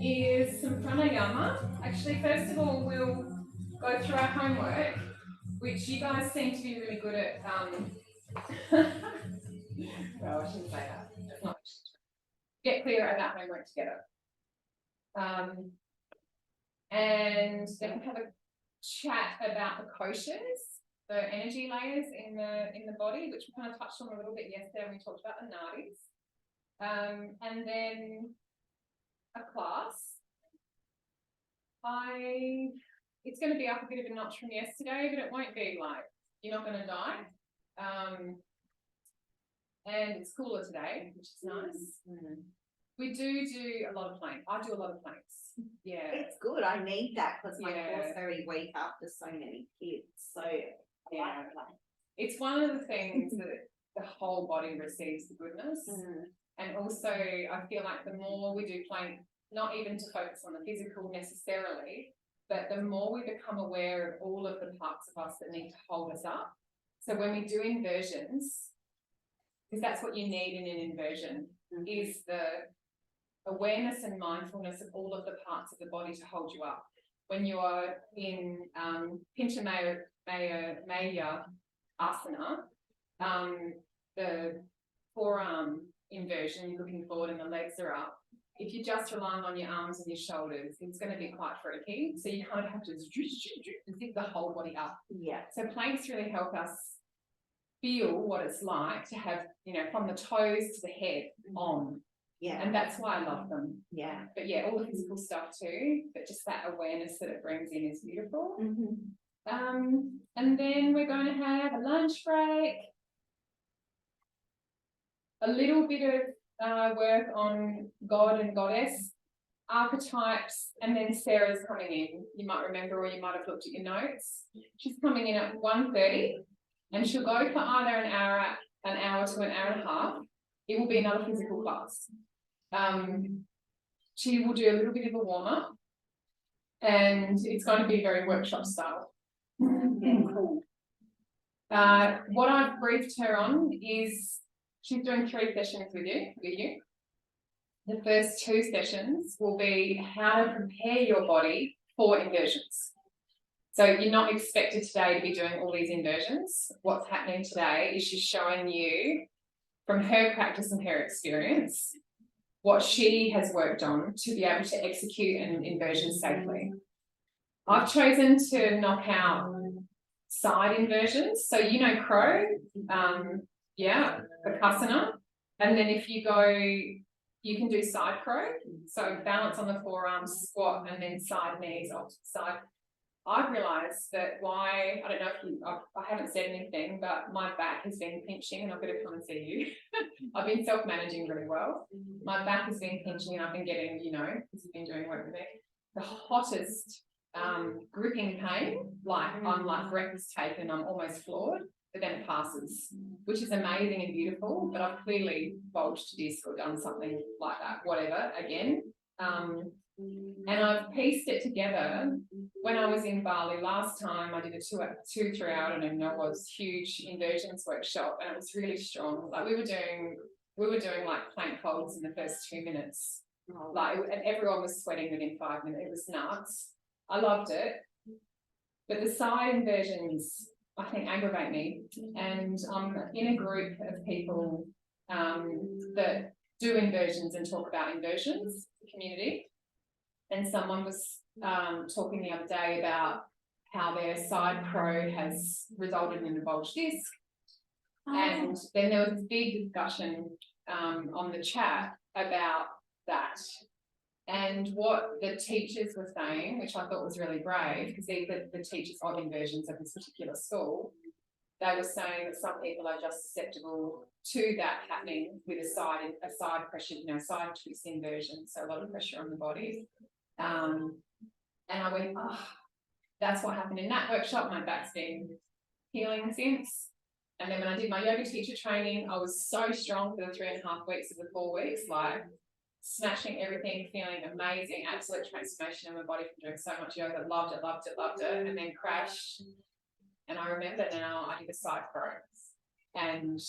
is some pranayama. Actually, first of all, we'll go through our homework, which you guys seem to be really good at. Well, I shouldn't say that. That's not get clear about homework together. And then we'll have a chat about the koshas, the energy layers in the body, which we kind of touched on a little bit yesterday when we talked about the nadis. And then a class. It's going to be up a bit of a notch from yesterday, but it won't be like you're not going to die. And it's cooler today, which is nice. We do a lot of planks. I do a lot of planks. Yeah, it's good. I need that because my core's very weak after so many kids. So yeah, it's one of the things that the whole body receives the goodness. And also, I feel like the more we do plank, not even to focus on the physical necessarily, but the more we become aware of all of the parts of us that need to hold us up. So when we do inversions, because that's what you need in an inversion, is the awareness and mindfulness of all of the parts of the body to hold you up. When you are in Pincha Maya Asana, the forearm inversion, you're looking forward and the legs are up. If you're just relying on your arms and your shoulders, it's going to be quite freaky. So you kind of have to zip the whole body up. Yeah. So planks really help us feel what it's like to have, from the toes to the head on. Yeah. And that's why I love them. Yeah. But yeah, all the physical stuff too, but just that awareness that it brings in is beautiful. And then we're going to have a lunch break, a little bit of work on God and Goddess, archetypes, and then Sarah's coming in. You might remember, or you might have looked at your notes. She's coming in at 1:30, and she'll go for either an hour to an hour and a half. It will be another physical class. She will do a little bit of a warm-up, and it's going to be very workshop style. Cool. What I've briefed her on is she's doing 3 sessions with you. The first 2 sessions will be how to prepare your body for inversions. So you're not expected today to be doing all these inversions. What's happening today is she's showing you, from her practice and her experience, what she has worked on to be able to execute an inversion safely. I've chosen to knock out side inversions. So crow, Bakasana. And then if you go, you can do side crow. So balance on the forearms, squat, and then side knees off to the side. I've realised that I don't know if I haven't said anything, but my back has been pinching, and I've got to come and see you. I've been self-managing really well. My back has been pinching, and I've been getting, because you've been doing work with me, the hottest gripping pain, I'm like breath is taken, I'm almost floored, but then it passes, which is amazing and beautiful. But I've clearly bulged a disc or done something like that, whatever, again. And I've pieced it together. When I was in Bali last time, I did a 2-3 hour, I don't even know, it was huge inversions workshop, and it was really strong. Like we were doing like plank holds in the first 2 minutes. And everyone was sweating within 5 minutes. It was nuts. I loved it. But the side inversions, I think, aggravate me. And I'm in a group of people that do inversions and talk about inversions, the community. And someone was talking the other day about how their side crow has resulted in a bulged disc. And then there was this big discussion on the chat about that. And what the teachers were saying, which I thought was really brave, because these are the teachers of inversions of this particular school, they were saying that some people are just susceptible to that happening with a side pressure, side twist inversion, so a lot of pressure on the body. And I went, that's what happened in that workshop. My back's been healing since. And then when I did my yoga teacher training, I was so strong for the 3.5 weeks of the 4 weeks, like smashing everything, feeling amazing, absolute transformation in my body from doing so much yoga. Loved it, and then crashed. And I remember now I did a side crow. And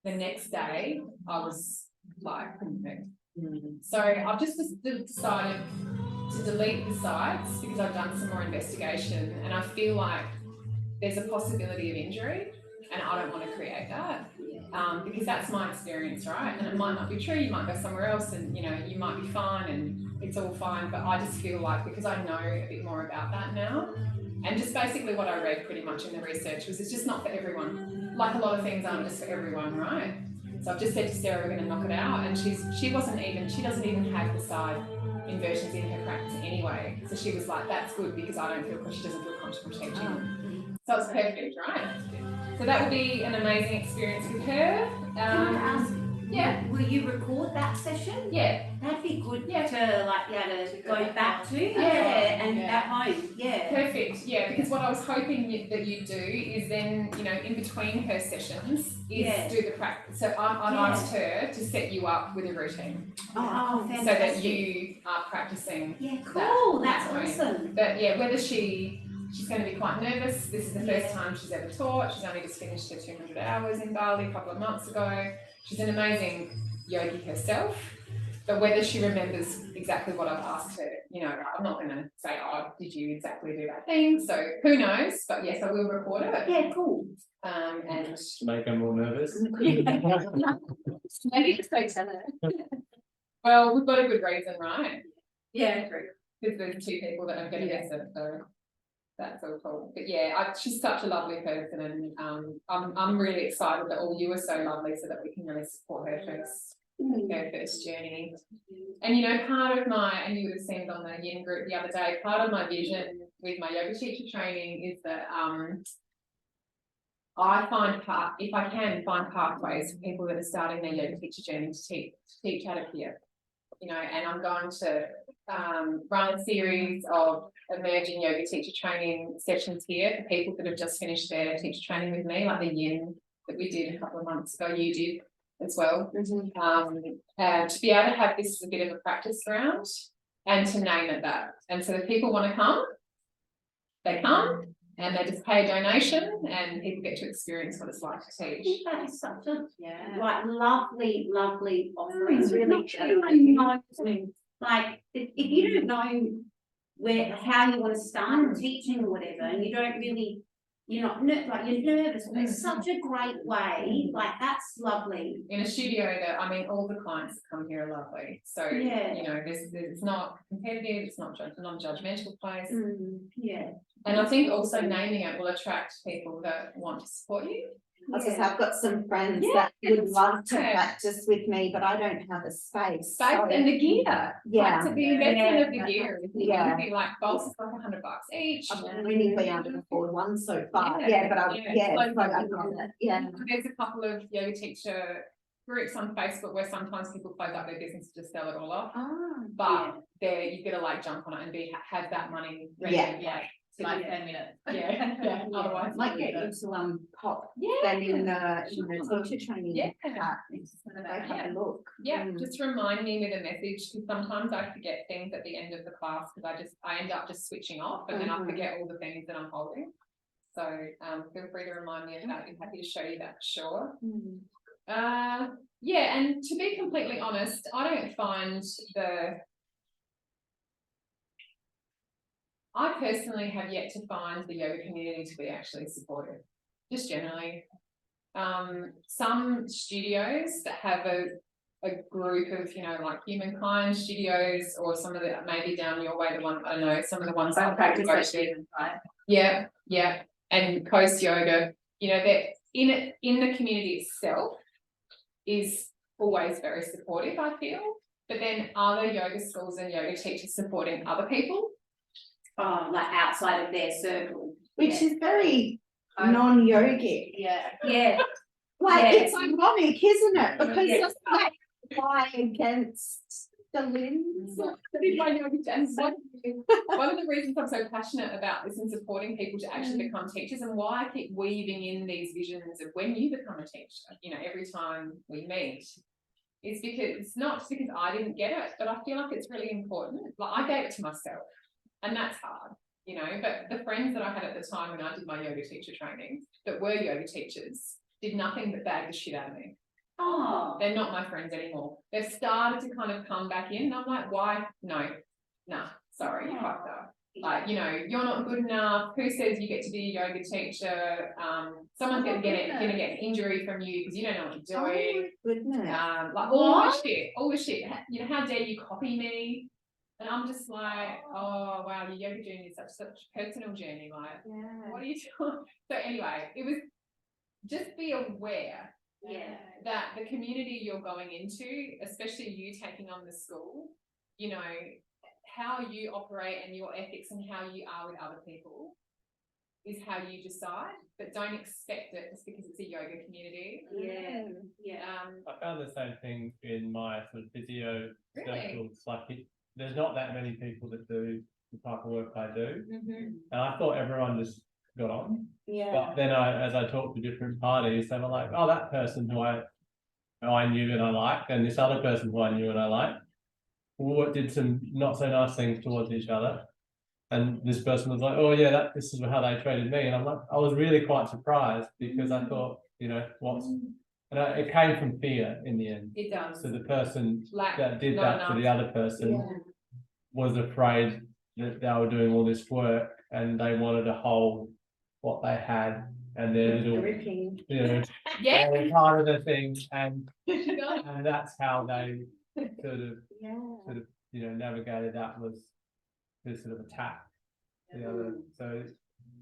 the next day I was like, couldn't move. So I've just decided to delete the sites because I've done some more investigation and I feel like there's a possibility of injury and I don't want to create that. Because that's my experience, right? And it might not be true, you might go somewhere else and, you know, you might be fine and it's all fine, but I just feel like because I know a bit more about that now, and just basically what I read pretty much in the research was it's just not for everyone. Like a lot of things aren't just for everyone, right? So I've just said to Sarah, we're going to knock it out, and she doesn't even have the side inversions in her practice anyway. So she was like, that's good because she doesn't feel comfortable teaching. So it's perfect, right? So that will be an amazing experience with her. Can I ask, Yeah. will you record that session? Yeah. That'd be good Yeah. to like be able to go back to. And Yeah. at home. Yeah. Perfect. Yeah, because what I was hoping that you do is then, you know, in between her sessions is do the practice. So I've asked her to set you up with a routine. Oh, fantastic. So that you are practicing. Yeah, cool. That's home. awesome. But yeah, whether she's going to be quite nervous. This is the first time she's ever taught. She's only just finished her 200 hours in Bali a couple of months ago. She's an amazing yogi herself. But whether she remembers exactly what I've asked her, you know, I'm not going to say, oh, did you exactly do that thing? So who knows? But yes, I will record it. Yeah, cool. And to make her more nervous. maybe just go tell her. Well, we've got a good reason, right? Yeah, true. Because there's two people that are going to miss it, so that's all cool. But yeah, she's such a lovely person, and I'm really excited that all you are so lovely, so that we can really support her first journey. And you know, part of and you would have seen it on the Yin group the other day, part of my vision with my yoga teacher training is that I find if I can find pathways for people that are starting their yoga teacher journey to teach out of here. You know, and I'm going to run a series of emerging yoga teacher training sessions here for people that have just finished their teacher training with me, like the Yin that we did a couple of months ago, you did as well. And to be able to have this as a bit of a practice ground and to name it that. And so if people want to come, they come. And they just pay a donation and people get to experience what it's like to I teach. think that is such a like lovely offering. It's really true. Like if you don't know how you want to start teaching or whatever, and you don't really, you're nervous. It's such a great way. Like that's lovely. In a studio that, I mean, all the clients that come here are lovely. So, you know, it's not competitive, it's not a non-judgmental place. And I think also naming it will attract people that want to support you. I've got some friends that would love to practice with me, but I don't have a space. And the gear. Yeah. Like, the investment of the gear is be like bolts like $100 each. I've really been able to afford one so far. There's a couple of yoga teacher groups on Facebook where sometimes people close up their business to just sell it all off. But you've got to like jump on it and have that money ready. Like 10 minutes. Otherwise, might get into pop. Then in the teacher training. Have a look. Just remind me with a message because sometimes I forget things at the end of the class because I end up just switching off and then I forget all the things that I'm holding. So feel free to remind me of that. I'm happy to show you that for sure. And to be completely honest, I don't find I personally have yet to find the yoga community to be actually supportive, just generally. Some studios that have a group of, you know, like Humankind studios or some of the, maybe down your way, I don't know, some of the ones that practice right? Yeah. And Coast Yoga, you know, that in the community itself is always very supportive, I feel. But then are there yoga schools and yoga teachers supporting other people? Like outside of their circle, which is very non-yogic. It's ironic, isn't it? Because it's like why against the limbs. One of the reasons I'm so passionate about this and supporting people to actually become teachers, and why I keep weaving in these visions of when you become a teacher, you know, every time we meet, is because it's not just because I didn't get it, but I feel like it's really important. Like I gave it to myself. And that's hard, you know, but the friends that I had at the time when I did my yoga teacher training that were yoga teachers did nothing but bag the shit out of me. Oh. They're not my friends anymore. They've started to kind of come back in. And I'm like, why? No, nah, sorry, you fucked up. Like, you know, you're not good enough. Who says you get to be a yoga teacher? Someone's going to get an injury from you because you don't know what you're doing. Oh, goodness. Like all the shit. You know, how dare you copy me? And I'm just like, oh wow, your yoga journey is such a personal journey. Like, what are you doing? So anyway, it was just be aware that the community you're going into, especially you taking on the school, you know, how you operate and your ethics and how you are with other people is how you decide, but don't expect it just because it's a yoga community. I found the same thing in my sort of physio circles. Like there's not that many people that do the type of work I do, and I thought everyone just got on. But then as I talked to different parties, they were like, oh, that person who I knew and I liked, and this other person who I knew and I liked, did some not so nice things towards each other. And this person was like, oh yeah, this is how they treated me. And I'm like, I was really quite surprised because I thought, you know, it came from fear in the end. It does. So the person that did that to the other person was afraid that they were doing all this work and they wanted to hold what they had and their little, you know, part of the thing, and that's how they sort of, you know, navigated that, was this sort of attack the other. So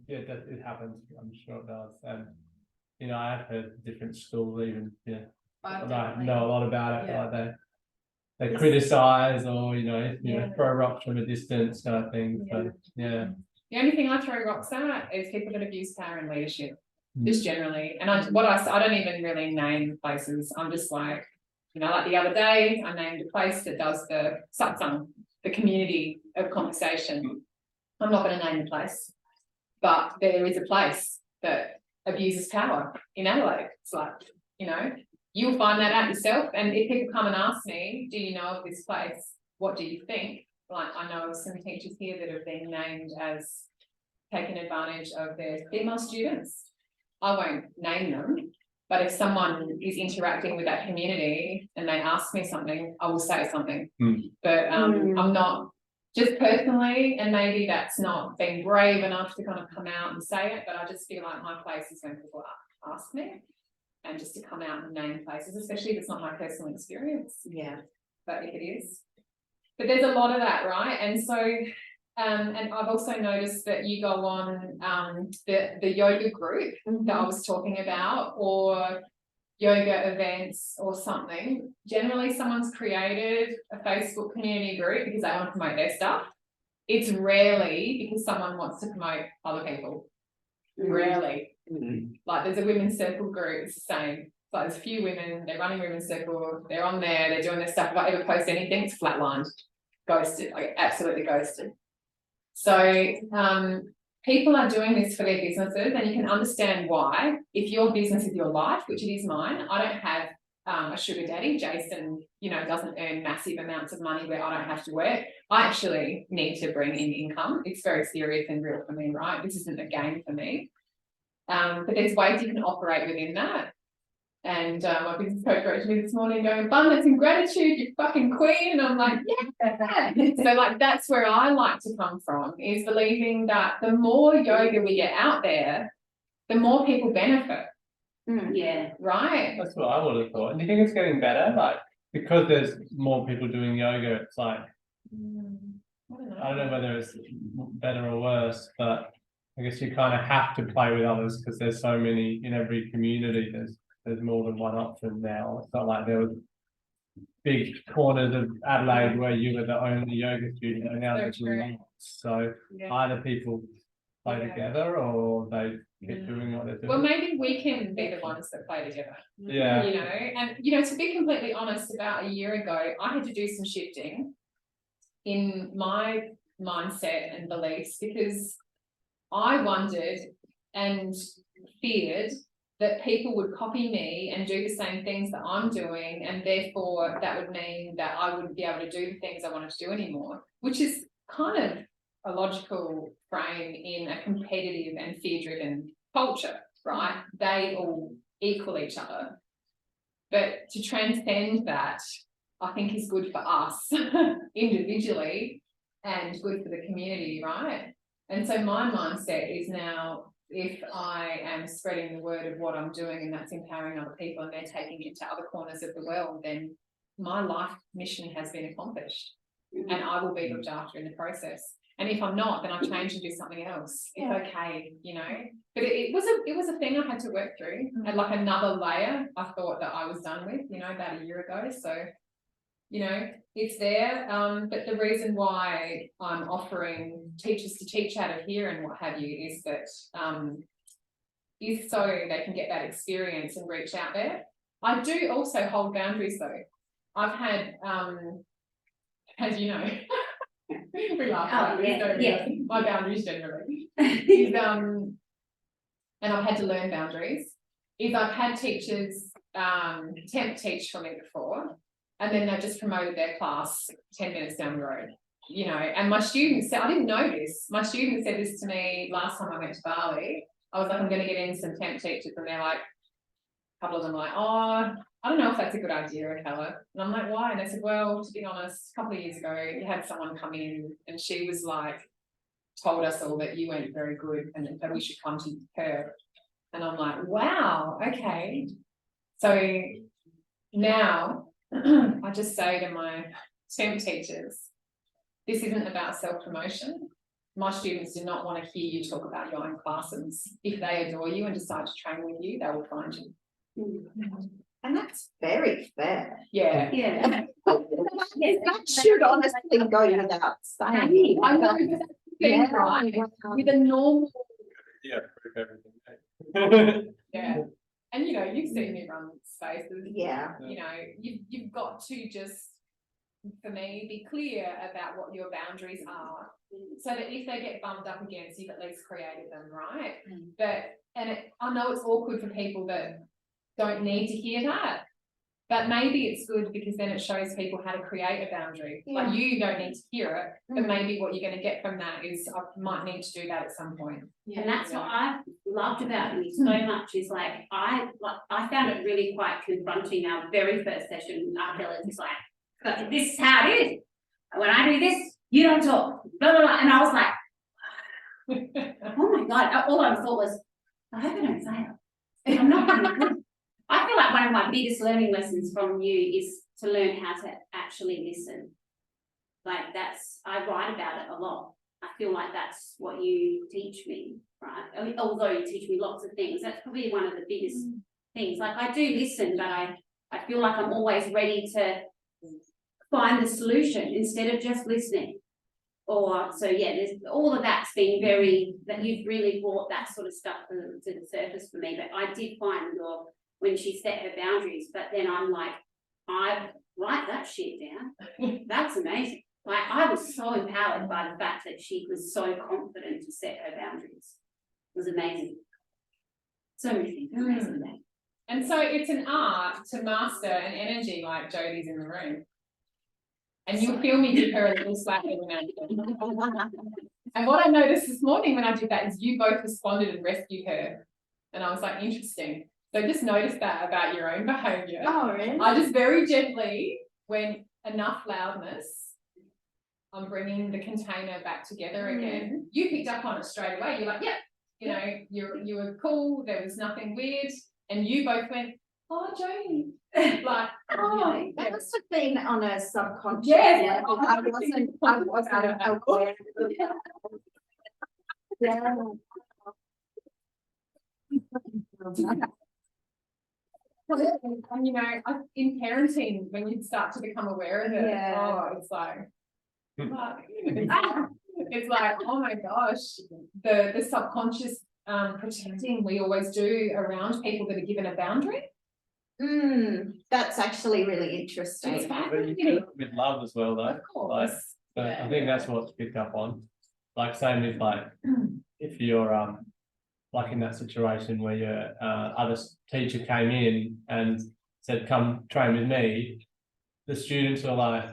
yeah, it happens. I'm sure it does. And you know, I've heard different schools even, I know a lot about it. Like they criticize or you know throw rocks from a distance kind of thing. So the only thing I throw rocks at is people that abuse power and leadership, just generally. And I don't even really name places. I'm just like, you know, like the other day I named a place that does the satsang, the community of conversation. I'm not going to name the place, but there is a place that abuses power in Adelaide. It's like, you know, you'll find that out yourself. And if people come and ask me, do you know of this place? What do you think? Like, I know of some teachers here that have been named as taking advantage of their female students. I won't name them, but if someone is interacting with that community and they ask me something, I will say something. But I'm not, just personally, and maybe that's not being brave enough to kind of come out and say it, but I just feel like my place is when people ask me, and just to come out and name places, especially if it's not my personal experience. But if it is. But there's a lot of that, right? And so, and I've also noticed that you go on the yoga group that I was talking about, or yoga events or something. Generally, someone's created a Facebook community group because they want to promote their stuff. It's rarely because someone wants to promote other people. Rarely. Like there's a women's circle group, it's the same. So there's a few women, they're running women's circle, they're on there, they're doing their stuff. If I ever post anything, it's flatlined, ghosted, like absolutely ghosted. So people are doing this for their businesses, and you can understand why. If your business is your life, which it is mine, I don't have a sugar daddy. Jason, you know, doesn't earn massive amounts of money where I don't have to work. I actually need to bring in income. It's very serious and real for me, right? This isn't a game for me. But there's ways you can operate within that. And my business coach wrote to me this morning going, abundance and gratitude, you fucking queen. And I'm like, yeah. So like, that's where I like to come from, is believing that the more yoga we get out there, the more people benefit. Right. That's what I would have thought. And do you think it's getting better? Like, because there's more people doing yoga, it's like, I don't know whether it's better or worse, but I guess you kind of have to play with others because there's so many in every community. There's more than one option now. It's not like there was big corners of Adelaide where you were the only yoga student, and now there's lots. So either people play together or they keep doing what they're doing. Well, maybe we can be the ones that play together. Yeah. You know, and you know, to be completely honest, about a year ago, I had to do some shifting in my mindset and beliefs, because I wondered and feared that people would copy me and do the same things that I'm doing, and therefore that would mean that I wouldn't be able to do the things I wanted to do anymore, which is kind of a logical frame in a competitive and fear-driven culture, right? They all equal each other. But to transcend that, I think is good for us individually and good for the community, right? And so my mindset is now, if I am spreading the word of what I'm doing and that's empowering other people and they're taking it to other corners of the world, then my life mission has been accomplished and I will be looked after in the process. And if I'm not, then I change and do something else. It's okay, you know. But it was a thing I had to work through, and like another layer I thought that I was done with, you know, about a year ago. So, you know, it's there. But the reason why I'm offering teachers to teach out of here and what have you is that is so they can get that experience and reach out there. I do also hold boundaries though. I've had as you know. We laugh about this, don't we? My boundaries generally is and I've had to learn boundaries is I've had teachers temp teach for me before and then they've just promoted their class 10 minutes down the road, you know, and my students said, I didn't know this, my students said this to me last time I went to Bali. I was like, I'm going to get in some temp teachers and they're like, a couple of them were like, oh, I don't know if that's a good idea, Keller. And I'm like, why? And they said, well, to be honest, a couple of years ago, you had someone come in and she was like, told us all that you weren't very good and that we should come to her. And I'm like, wow, okay. So now I just say to my temp teachers, this isn't about self-promotion. My students do not want to hear you talk about your own classes. If they adore you and decide to train with you, they will find you. And that's very fair. Yeah. That should honestly go without saying. I know things right with a normal. Yeah, everything. Yeah. And you know, you've seen me run spaces. Yeah. You know, you've got to just, for me, be clear about what your boundaries are, so that if they get bumped up against, you've at least created them, right? I know it's awkward for people that don't need to hear that, but maybe it's good because then it shows people how to create a boundary. Yeah. Like you don't need to hear it, but maybe what you're going to get from that is I might need to do that at some point. And that's what I've loved about you so much is like I found it really quite confronting. Our very first session, Ella was like, this is how it is. When I do this, you don't talk. Blah, blah, blah. And I was like, oh my God. All I thought was, I hope I don't fail. I'm not going to good. I feel like one of my biggest learning lessons from you is to learn how to actually listen. Like I write about it a lot. I feel like that's what you teach me, right? I mean, although you teach me lots of things, that's probably one of the biggest things. Like I do listen, but I feel like I'm always ready to find the solution instead of just listening. So yeah, there's all of that's been that you've really brought that sort of stuff to the surface for me. But I did find when she set her boundaries, but then I'm like, I write that shit down. That's amazing. Like I was so empowered by the fact that she was so confident to set her boundaries. It was amazing. So many things amazing. And so it's an art to master an energy like Jodie's in the room. And you'll feel me give her a little slap every now and then. And what I noticed this morning when I did that is you both responded and rescued her. And I was like, interesting. So just notice that about your own behaviour. Oh, really? I just very gently, when enough loudness, I'm bringing the container back together again. You picked up on it straight away. You're like, yeah, you know, you were cool. There was nothing weird. And you both went, oh, Jodie. Like, oh, that must have been on a subconscious yes, level. I wasn't aware. Yeah. And you know, in parenting, when you start to become aware of it, it's like, it's like, oh my gosh, the subconscious protecting we always do around people that are given a boundary. That's actually really interesting. But you do it with love as well, though. Of course. Like, I think that's what's picked up on. Like same with like if you're like in that situation where your other teacher came in and said, come train with me, the students were like,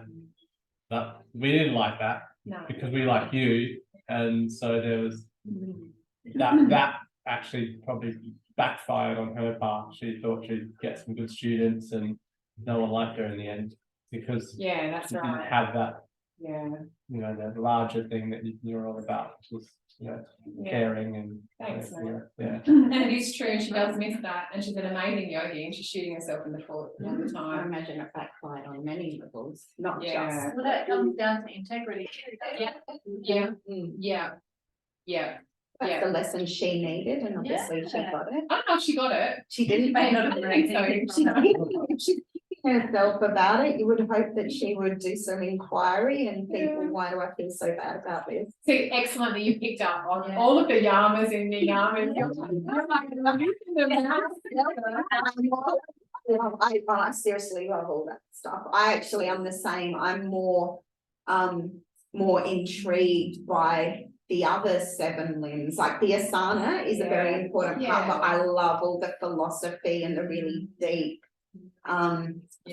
no, we didn't like that because we like you. And so there was that actually probably backfired on her part. She thought she'd get some good students, and no one liked her in the end because Yeah, that's she didn't right. have that, Yeah, you know, the larger thing that you're all about, which is, you know, yeah. caring and Thanks, you know, yeah. And it is true, and she does miss that, and she's an amazing yogi, and she's shooting herself in the foot all the I time. imagine it backfired on many levels, not Yeah. just. Well, that comes down to integrity. Yeah, yeah, Mm. yeah, yeah. That's Yeah. the lesson she needed, and obviously she Yeah. got it. I don't know if she got it. She didn't. may not have I think so. She's thinking herself about it. You would hope that she would do some inquiry and think, Yeah. well, why do I feel so bad about this? See, excellent that you picked up on Yeah. all of the yamas in the yamas. I seriously love all that stuff. I'm the same. I'm more intrigued by the other 7 limbs. Like the asana is a very important part, but I love all the philosophy and the really deep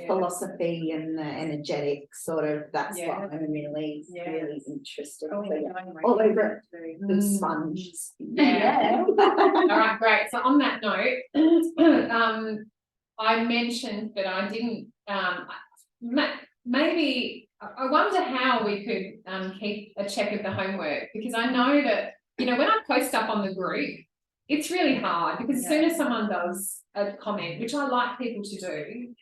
philosophy and the energetic sort of, that's Yeah. what I'm really Yeah. interested Oh, in. yeah. All over it, the Mm. sponge. Yeah. All right, great. So on that note, I mentioned that I didn't, maybe, I wonder how we could keep a check of the homework, because I know that, you know, when I post up on the group, it's really hard, because as soon as someone does a comment, which I like people to do,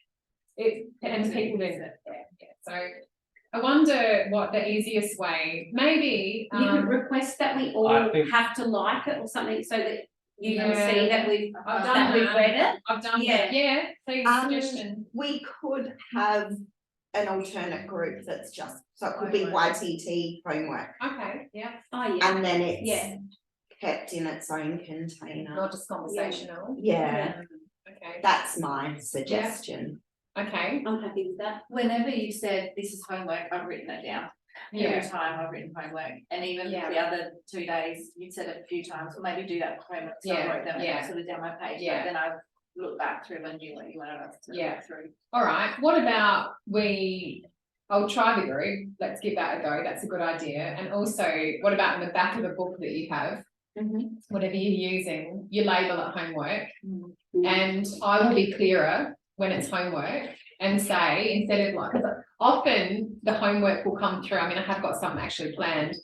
and people do it. Yeah. So I wonder what the easiest way, maybe. You could request that we all I think- have to like it or something, so that you can Yeah. see that we've I've done we've that. read it. I've done Yeah. that. Yeah. Please, suggestion. We could have an alternate group that's just, so it could be Homework. YTT homework, Okay. Yeah. Oh, yeah. and then it's Yeah. kept in its own container. Not just conversational. Yeah, Okay. that's my suggestion. Okay. I'm happy with that. Whenever you said this is homework, I've written it down. Yeah. Every time I've written homework, and even Yeah. the other 2 days, you said it a few times, or maybe do that homework, so Yeah, I wrote them yeah. sort of down my page, Yeah. but then I've looked back through and knew what you wanted us to Yeah. look through. All right. What about I'll try the group. Let's give that a go. That's a good idea. And also, what about in the back of the book that you have, whatever you're using, you label it homework, and I will be clearer when it's homework and say, instead of like, 'cause often the homework will come through. I mean, I have got something actually planned.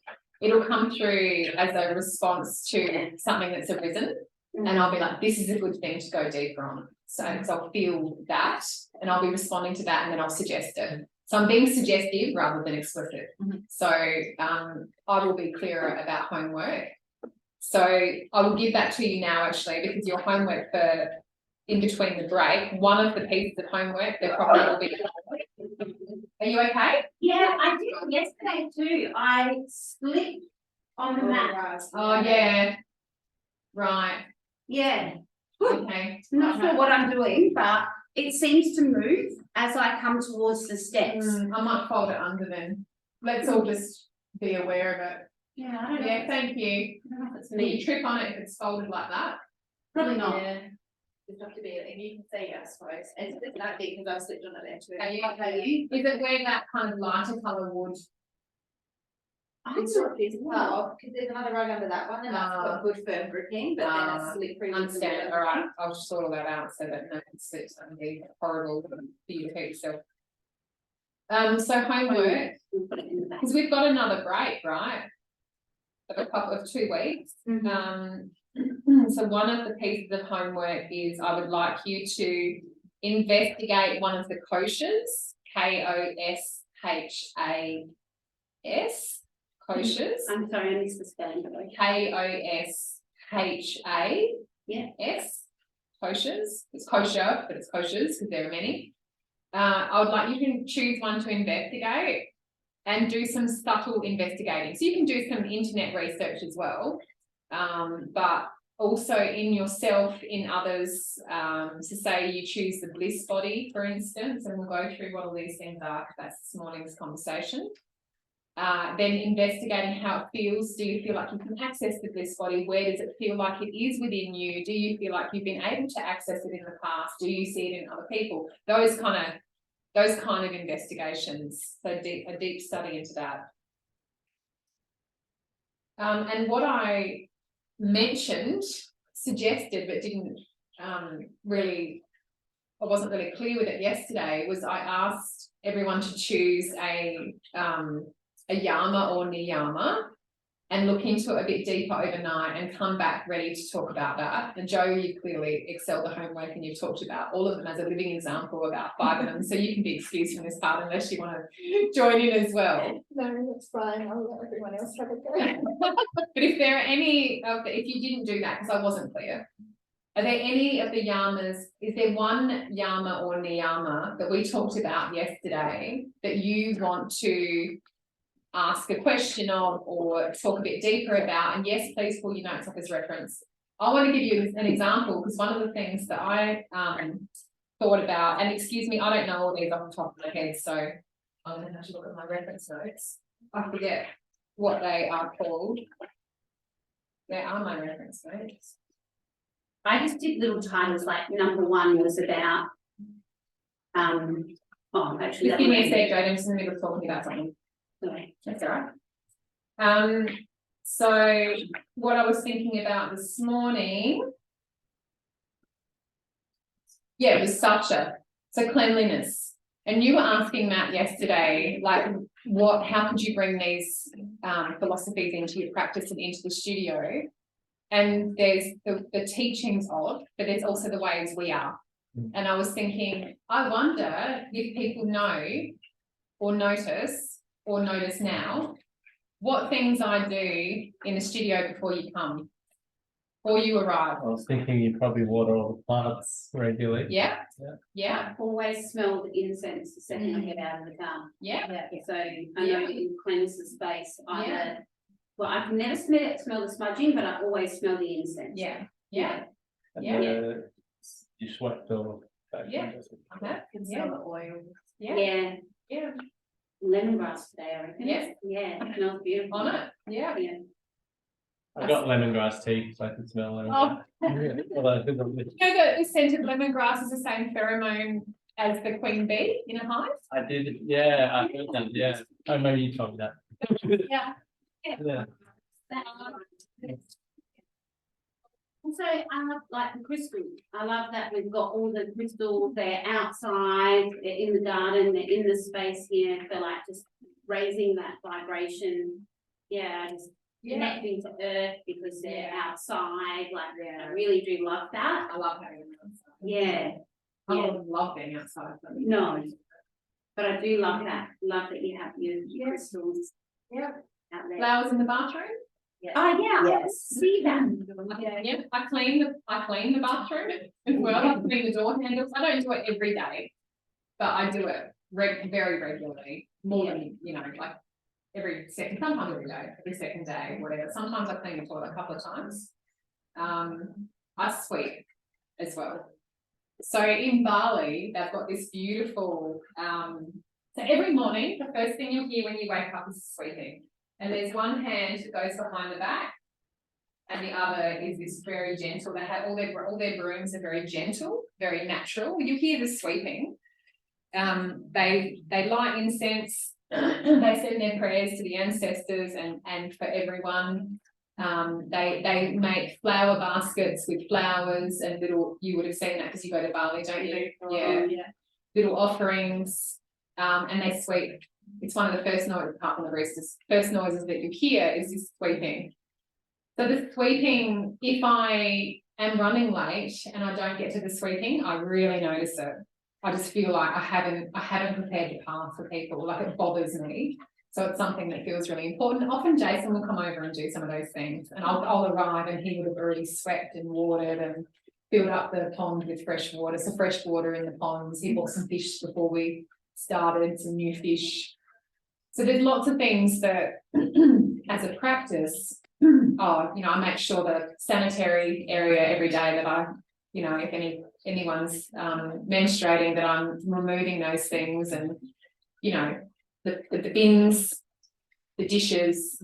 It'll come through as a response to something that's arisen, and I'll be like, this is a good thing to go deeper on. So I'll feel that, and I'll be responding to that, and then I'll suggest it. So I'm being suggestive rather than explicit. So I will be clearer about homework. So I will give that to you now, actually, because your homework for in between the break, one of the pieces of homework, there probably will be. Are you okay? Yeah, I did yesterday too. I slipped on the mat. Oh, yeah. Right. Yeah. Okay. Not sure what I'm doing, but it seems to move as I come towards the steps. I might fold it under then. Let's all just be aware of it. Yeah, I don't know. Yeah, thank you. I don't know if it's Will you me. trip on it if it's folded like that? Probably not. Yeah. Just have to be, and you can see, I suppose, it's not big because I've slipped on it there too. Are you? Is it where that kind of lighter colour would? It's sort of this part, because there's another rug under that one, and that's got good firm gripping, but then it's slippery. Understand, all right, I'll just sort all that out so that no one slips and be horrible for you to hurt yourself. So homework, We'll put it in the back. because we've got another break, right? Of a couple of 2 weeks. So one of the pieces of homework is I would like you to investigate one of the Koshas, Koshas, Koshas. I'm sorry, I missed the spelling, but okay. Koshas. Yeah. Koshas. It's kosher, but it's koshas because there are many. I would like you to choose one to investigate and do some subtle investigating. So you can do some internet research as well, but also in yourself, in others. So say you choose the bliss body, for instance, and we'll go through what all these things are, because that's this morning's conversation. Then investigating how it feels. Do you feel like you can access the bliss body? Where does it feel like it is within you? Do you feel like you've been able to access it in the past? Do you see it in other people? Those kind of investigations. So a deep study into that. And what I mentioned, suggested but didn't really, I wasn't really clear with it yesterday, was I asked everyone to choose a yama or niyama and look into it a bit deeper overnight and come back ready to talk about that. And Jo, you clearly excelled the homework and you've talked about all of them as a living example, about 5 of them, so you can be excused from this part unless you want to join in as well. No, that's fine, I'll let everyone else have a go. But if there are any of the, if you didn't do that, because I wasn't clear, are there any of the yamas, is there one yama or niyama that we talked about yesterday that you want to ask a question of or talk a bit deeper about? And yes, please pull your notes up as reference. I want to give you an example, because one of the things that I thought about, and excuse me, I don't know all these off the top of my head, so I'm going to have to look at my reference notes. I forget what they are called. They are my reference notes. I just did little titles, like number 1 was about, actually. Just give me a sec, Jade, I'm just in the middle of talking about something. Sorry. That's all right. So what I was thinking about this morning, yeah, it was satcha, so cleanliness. And you were asking Matt yesterday, like, how could you bring these philosophies into your practice and into the studio? And there's the teachings of, but there's also the ways we are. And I was thinking, I wonder if people know or notice now what things I do in the studio before you come, before you arrive. I was thinking you probably water all the plants regularly. Yeah. Yeah. Yeah. I always smell the incense the second I get out of the car. Yeah. So I know it cleanses the space. Well, I can never smell the smudging, but I always smell the incense. Yeah. Yeah. And Yeah. you sweat the Yeah. Can smell the oil. Yeah. Yeah. Yeah. Lemongrass today, I reckon. Yes. Yeah, it smells beautiful. On it. Yeah. Yeah. I got lemongrass tea because I could smell it. Oh. Although, You know that the scent of lemongrass is the same pheromone as the queen bee in a hive? I did, yeah, I heard that, yeah. Oh, maybe you told me that. Yeah. Yeah. Also, I love like the crystals. I love that we've got all the crystals, they're outside, they're in the garden, they're in the space here for like just raising that vibration. Yeah, just connecting to earth because they're outside. Like, I really do love that. I love having them outside. Yeah. I don't love being outside. No, but I do love that. Love that you have your crystals. Yeah. Out there. Flowers in the bathroom? Oh yeah, Yes. see that. Yeah. I clean the bathroom as well. I clean the door handles. I don't do it every day, but I do it very regularly. More than, like every second, sometimes every day, every second day, whatever. Sometimes I clean the toilet a couple of times. I sweep as well. So in Bali, they've got this beautiful, so every morning, the first thing you'll hear when you wake up is sweeping. And there's one hand that goes behind the back, and the other is this very gentle. They have all their brooms are very gentle, very natural. You hear the sweeping. They light incense, they send their prayers to the ancestors and for everyone. They make flower baskets with flowers and little, you would have seen that because you go to Bali, don't you? Yeah. Little offerings, and they sweep. It's one of the first noises, apart from the roosters, first noises that you hear is this sweeping. So the sweeping, if I am running late and I don't get to the sweeping, I really notice it. I just feel like I haven't prepared the path for people, like it bothers me. So it's something that feels really important. Often Jason will come over and do some of those things, and I'll arrive and he would have already swept and watered and filled up the pond with fresh water. So fresh water in the ponds. He bought some fish before we started, some new fish. So there's lots of things that as a practice, I make sure the sanitary area every day that I, if anyone's menstruating, that I'm removing those things, and the bins, the dishes.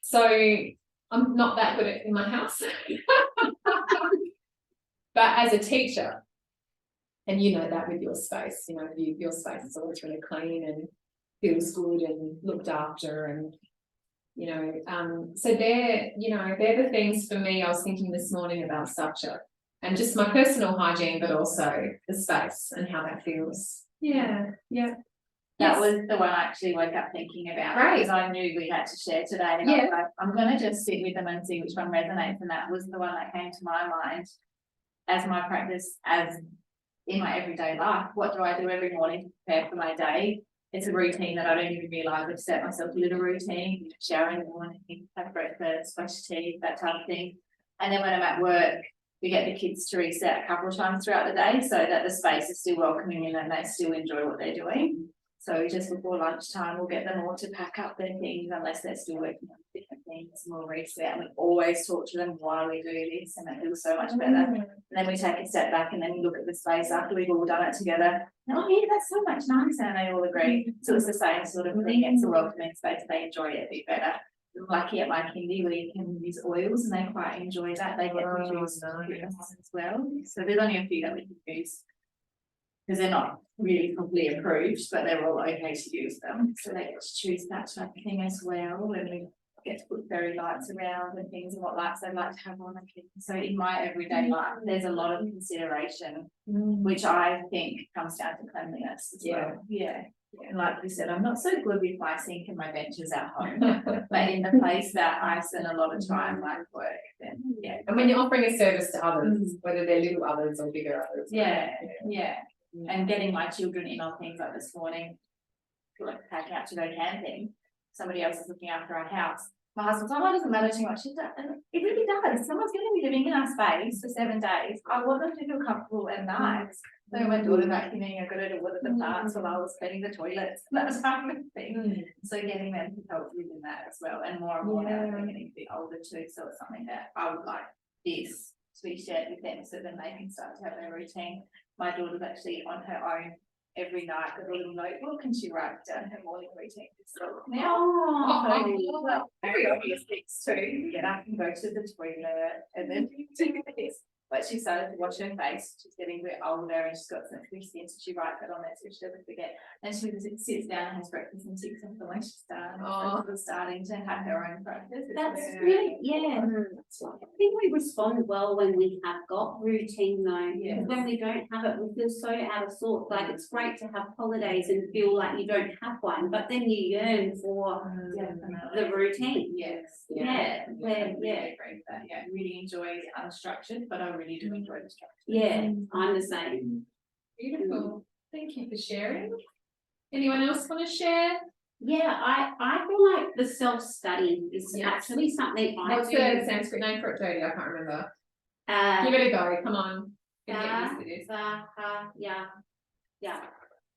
So I'm not that good in my house. But as a teacher, and that with your space, your space is always really clean and feels good and looked after, and You know, so they're the things for me. I was thinking this morning about structure and just my personal hygiene, but also the space and how that feels. Yeah. That Yes. was the one I actually woke up thinking about. Right. Because I knew we had to share today. And I was like, I'm gonna just sit with them and see which one resonates. And that was the one that came to my mind as my practice, as in my everyday life. What do I do every morning to prepare for my day? It's a routine that I don't even realise. I've set myself a little routine, shower in the morning, have breakfast, brush teeth, that type of thing. And then when I'm at work, we get the kids to reset a couple of times throughout the day so that the space is still welcoming and they still enjoy what they're doing. So just before lunchtime, we'll get them all to pack up their things unless they're still working on different things, and we'll reset and we always talk to them why we do this, and it feels so much better. And then we take a step back and then we look at the space after we've all done it together. Oh yeah, that's so much nicer, and they all agree. So it's the same sort of thing. It's a welcoming space. They enjoy it a bit better. I'm lucky at my kindy we can use oils and they quite enjoy that. They get to use as well. So there's only a few that we can use, because they're not really properly approved, but they're all okay to use them. So they get to choose that type of thing as well. And we get to put fairy lights around and things and what lights they'd like to have on. So in my everyday life, there's a lot of consideration, which I think comes down to cleanliness as well. Yeah. And like you said, I'm not so good with my sink and my benches at home, but in the place that I spend a lot of time, like work, then yeah. And when you're offering a service to others, whether they're little others or bigger others. Yeah. And getting my children in on things like this morning, like packing out to go camping. Somebody else is looking after our house. My husband's like, oh, it doesn't matter too much. And it really does. Someone's going to be living in our space for 7 days. I want them to feel comfortable and nice. So my daughter vacuuming, I got her to water the plants while I was cleaning the toilets, that type of thing. So getting them to help within that as well. And more now they're getting a bit older too. So it's something that I would like this to be shared with them so then they can start to have their routine. My daughter's actually on her own every night with a little notebook and she writes down her morning routine now. Well, very obvious things too. Get up and go to the toilet and then do this. But she started to wash her face. She's getting a bit older and she's got sensitive skin, so she writes that on there so she doesn't forget. And she sits down and has breakfast and ticks until when she's done. So she's starting to have her own practice. That's really, I think we respond well when we have got routine though. Yeah. Because when we don't have it, we feel so out of sorts. Like it's great to have holidays and feel like you don't have one, but then you yearn for the routine. Yes. Yeah. Agree with that. Yeah, really enjoy unstructured, but I really do enjoy the structure. Yeah, I'm the same. Beautiful. Thank you for sharing. Anyone else want to share? Yeah, I feel like the self-study is actually something I What's do. the Sanskrit name for it, Jodie? I can't remember. Give it a go. Come on. Gonna get used to this.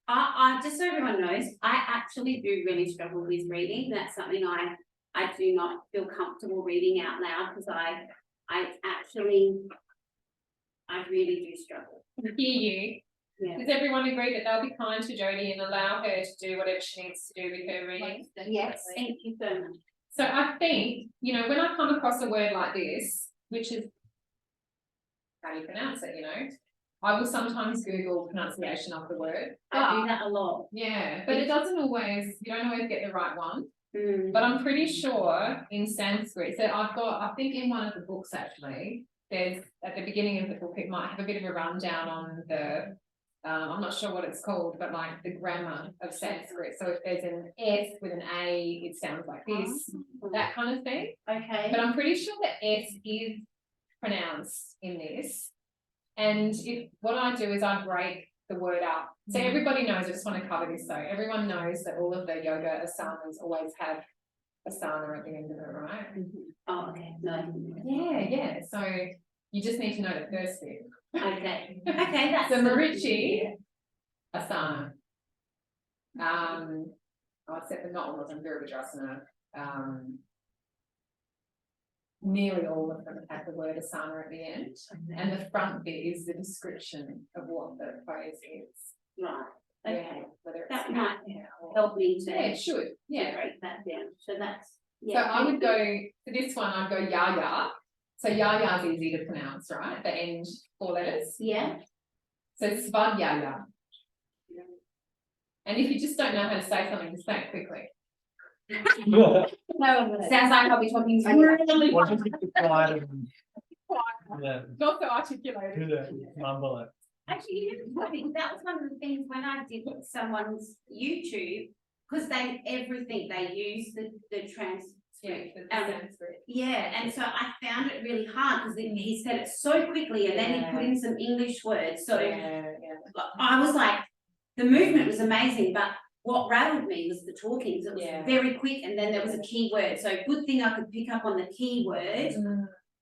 I just so everyone knows, I actually do really struggle with reading. That's something I do not feel comfortable reading out loud because I really do struggle. Hear you. Yeah. Does everyone agree that they'll be kind to Jodie and allow her to do whatever she needs to do with her reading? Yes, thank you so much. So I think, when I come across a word like this, which is how do you pronounce it, I will sometimes Google pronunciation of the word. I do that a lot. Yeah, but you don't always get the right one. But I'm pretty sure in Sanskrit, so I think in one of the books actually, there's at the beginning of the book, it might have a bit of a rundown on the, I'm not sure what it's called, but like the grammar of Sanskrit. So if there's an S with an A, it sounds like this, that kind of thing. Okay. But I'm pretty sure that S is pronounced in this. And what I do is I break the word up. So everybody knows, I just want to cover this though. Everyone knows that all of the yoga asanas always have asana at the end of it, right? Oh, okay. No. Yeah. So you just need to know the first bit. Okay. Okay, that's So Marichi asana. Except for not all of them, Virabhadrasana. Nearly all of them have the word asana at the end. And the front bit is the description of what the phrase is. right. Okay. Whether it's That might help me to it should. Yeah. break that down. So that's So I would go for this one, I'd go ya. So ya is easy to pronounce, right? The end 4 letters. Yeah. So svadhyaya. And if you just don't know how to say something, just say it quickly. No, sounds like I'll be talking to really. What did you quiet and yeah, Not so articulated. do the mumble it? Actually, I think that was one of the things when I did someone's YouTube, because everything they use the transcript. Sanskrit. Yeah, and so I found it really hard because he said it so quickly and then he put in some English words. So I was like, the movement was amazing, but what rattled me was the talking. So it was very quick, and then there was a key word. So good thing I could pick up on the key word,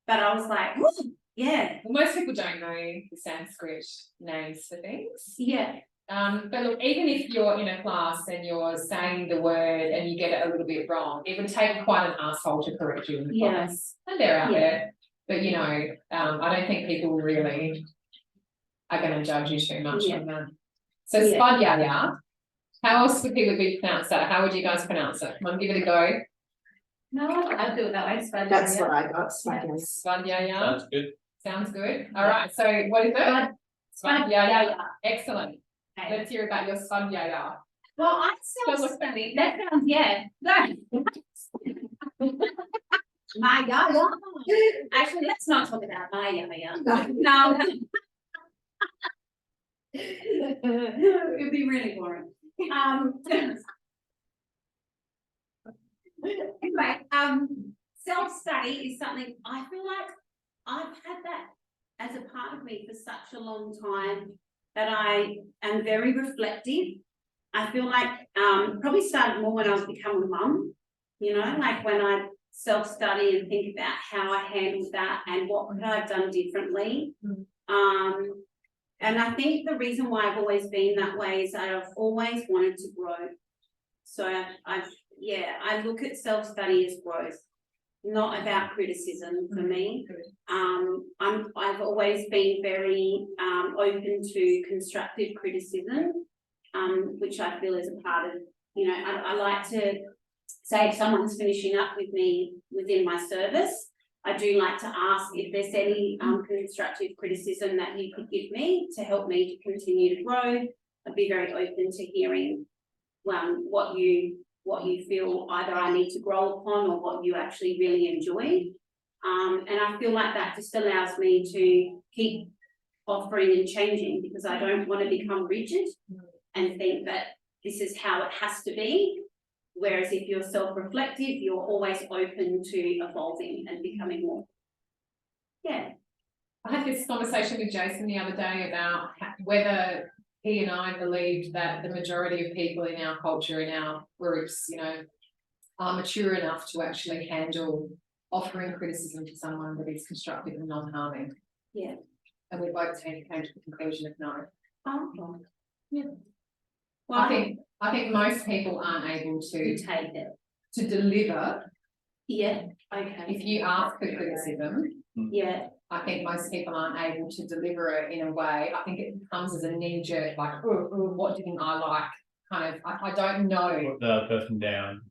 but I was like, whoo, yeah. Well, most people don't know the Sanskrit names for things. Yeah. But look, even if you're in a class and you're saying the word and you get it a little bit wrong, it would take quite an asshole to correct you in the class. And they're out there. But you know, I don't think people really are going to judge you too much on that. So Spadhyaya, how else would people be pronounced that? How would you guys pronounce it? Come on, give it a go. No, I'll do it that way. That's what I got. Spadhyaya. Spadhyaya. Sounds good. Sounds good. All right. So what is it? Spadhyaya. Excellent. Okay. Let's hear about your Spadhyaya. Well, I That sound funny. that sounds my Actually, let's not talk about my No. It'd be really boring. Anyway, self-study is something I feel like I've had that as a part of me for such a long time, that I am very reflective. I feel like probably started more when I was becoming a mum, you know, like when I self-study and think about how I handled that and what could I have done differently. And I think the reason why I've always been that way is that I've always wanted to grow. So I look at self-study as growth, not about criticism for me. I've always been very open to constructive criticism, which I feel is a part of, you know, I like to say if someone's finishing up with me within my service, I do like to ask if there's any constructive criticism that you could give me to help me to continue to grow. I'd be very open to hearing what you feel either I need to grow upon or what you actually really enjoy. And I feel like that just allows me to keep offering and changing, because I don't want to become rigid and think that this is how it has to be. Whereas if you're self-reflective, you're always open to evolving and becoming more. Yeah. I had this conversation with Jason the other day about whether he and I believed that the majority of people in our culture, in our groups, you know, are mature enough to actually handle offering criticism to someone that is constructive and non-harming. Yeah. And we both came to the conclusion of no. Oh, yeah. Well, I think most people aren't able to take it. To deliver. Yeah. Okay. If you ask for criticism. Yeah. I think most people aren't able to deliver it in a way. I think it comes as a knee jerk, like, oh, what didn't I like? Kind of, I don't know. Put the other person down.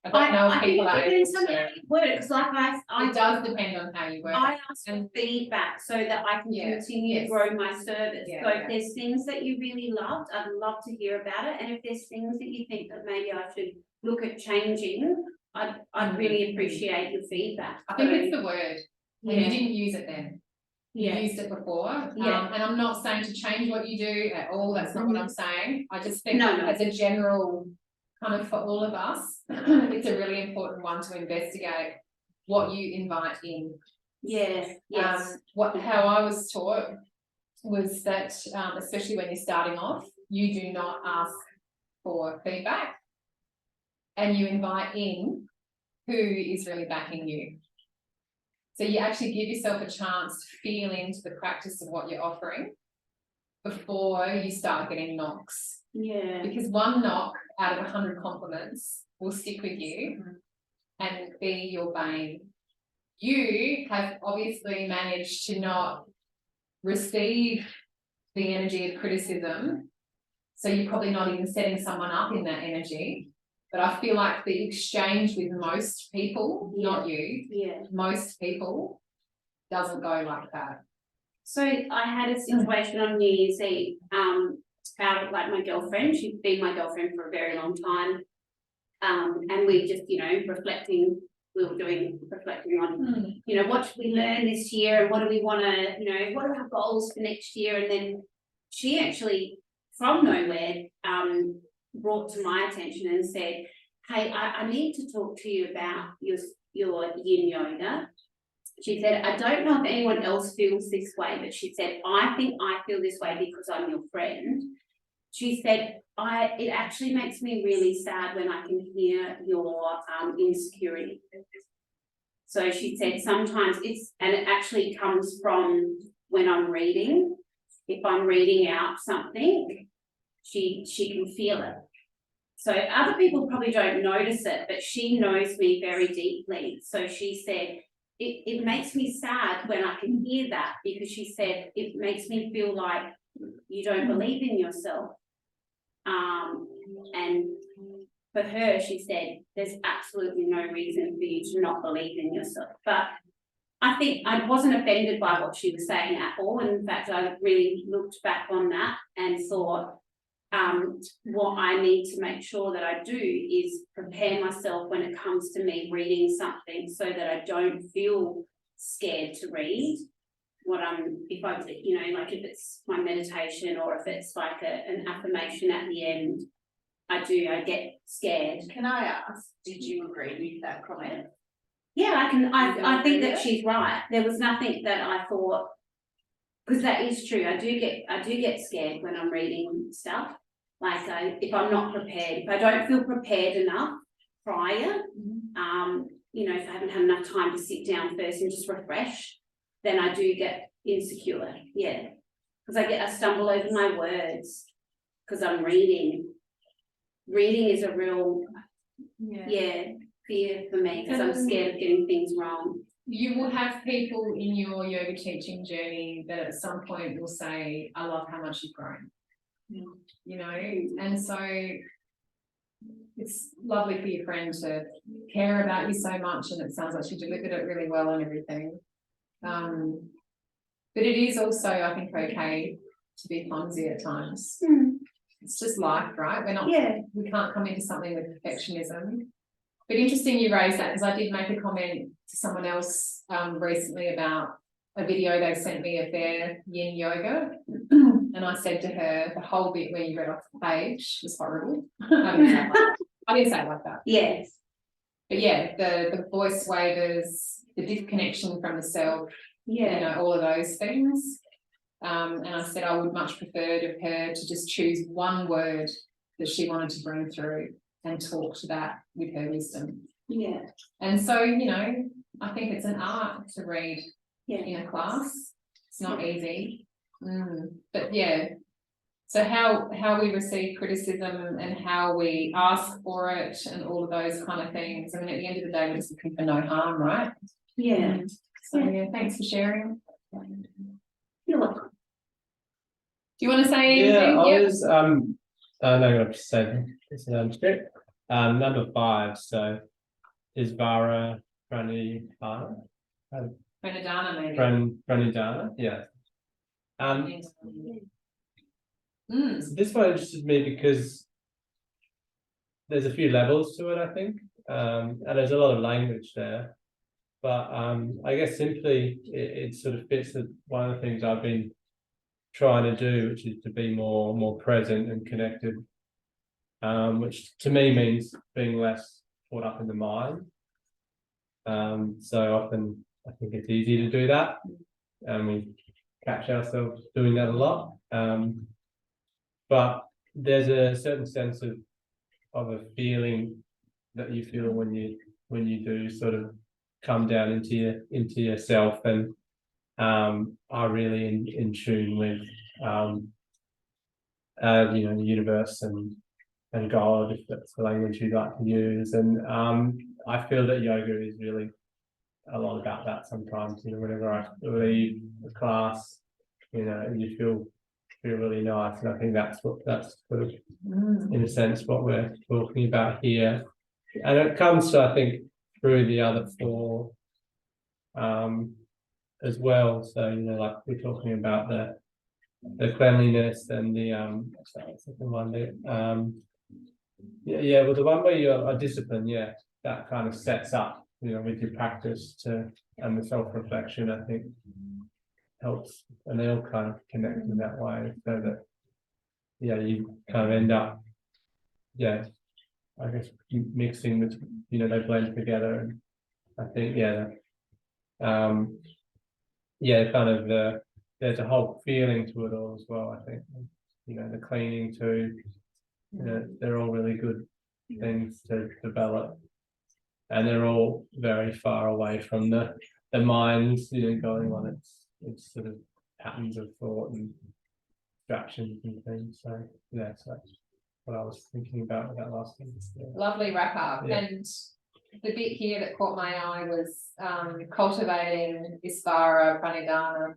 I don't know if people are able to. Works like it does depend on how you work. I ask for feedback so that I can continue to grow my service. So if there's things that you really loved, I'd love to hear about it. And if there's things that you think that maybe I should look at changing, I'd really appreciate your feedback. I think it's the word. And you didn't use it then. You used it before. And I'm not saying to change what you do at all. That's not what I'm saying. I just think as a general kind of for all of us, it's a really important one to investigate what you invite in. How I was taught was that, especially when you're starting off, you do not ask for feedback and you invite in who is really backing you. So you actually give yourself a chance to feel into the practice of what you're offering before you start getting knocks. Yeah. Because one knock out of 100 compliments will stick with you and be your bane. You have obviously managed to not receive the energy of criticism, so you're probably not even setting someone up in that energy. But I feel like the exchange with most people, not you, most people, doesn't go like that. So I had a situation on New Year's Eve, out of like my girlfriend. She'd been my girlfriend for a very long time. And we just, you know, reflecting on, you know, what did we learn this year and what do we want to, you know, what are our goals for next year? And then she actually, from nowhere, brought to my attention and said, hey, I need to talk to you about your yin yoga. She said, I don't know if anyone else feels this way, but she said, I think I feel this way because I'm your friend. She said, it actually makes me really sad when I can hear your insecurity. So she said, sometimes and it actually comes from when I'm reading. If I'm reading out something, she can feel it. So other people probably don't notice it, but she knows me very deeply. So she said, it makes me sad when I can hear that, because she said, it makes me feel like you don't believe in yourself. And for her, she said, there's absolutely no reason for you to not believe in yourself. But I think I wasn't offended by what she was saying at all. In fact, I really looked back on that and thought, what I need to make sure that I do is prepare myself when it comes to me reading something, so that I don't feel scared to read. If it's my meditation, or if it's like an affirmation at the end, I get scared. Can I ask, did you agree with that comment? Yeah, I think that she's right. There was nothing that I thought, because that is true. I do get scared when I'm reading stuff. Like if I'm not prepared, if I don't feel prepared enough prior, you know, if I haven't had enough time to sit down first and just refresh, then I do get insecure. Yeah, because I stumble over my words because I'm reading. Reading is a real fear for me, because I'm scared of getting things wrong. You will have people in your yoga teaching journey that at some point will say, I love how much you've grown. You know, and so it's lovely for your friend to care about you so much, and it sounds like she delivered it really well and everything. But it is also, I think, okay to be clumsy at times. It's just life, right? We can't come into something with perfectionism. But interesting you raised that, because I did make a comment to someone else recently about a video they sent me of their yin yoga. And I said to her, the whole bit where you read off the page was horrible. I didn't say it like that. Yes. But yeah, the voice wavers, the disconnection from the self, you know, all of those things. And I said I would much prefer to her to just choose one word that she wanted to bring through and talk to that with her wisdom. Yeah. And so, you know, I think it's an art to read in a class. It's not easy. But yeah, so how we receive criticism and how we ask for it and all of those kind of things. I mean, at the end of the day, we're just looking for no harm, right? Yeah. So yeah, thanks for sharing. You're welcome. Do you want to say anything? Yeah, I was no, I'm going to say it's an script. Number 5. So is Vara Pranidhana? Pranidhana, maybe. Pranidhana, yeah. So this one interested me because there's a few levels to it, I think, and there's a lot of language there. But I guess simply it sort of fits with one of the things I've been trying to do, which is to be more present and connected, which to me means being less caught up in the mind. So often I think it's easy to do that, and we catch ourselves doing that a lot. But there's a certain sense of a feeling that you feel when you do sort of come down into yourself, and are really in tune with you know, the universe and God, if that's the language you'd like to use. And I feel that yoga is really a lot about that sometimes. You know, whenever I leave the class, you know, you feel really nice, and I think that's sort of in a sense what we're talking about here. And it comes to, I think, through the other 4 as well. So, you know, like we're talking about the cleanliness and the second one, Yeah, well, the one where you are disciplined, yeah, that kind of sets up, with your practice and the self-reflection, I think helps, and they all kind of connect in that way, so that, you kind of end up, I guess mixing with, they blend together, and I think, kind of there's a whole feeling to it all as well, I think, the cleaning too, they're all really good things to develop. And they're all very far away from the minds, going on its sort of patterns of thought and distractions and things. So so that's what I was thinking about with that last thing. Yeah. Lovely wrap up. Yeah. And the bit here that caught my eye was cultivating Vispara, Pranidhana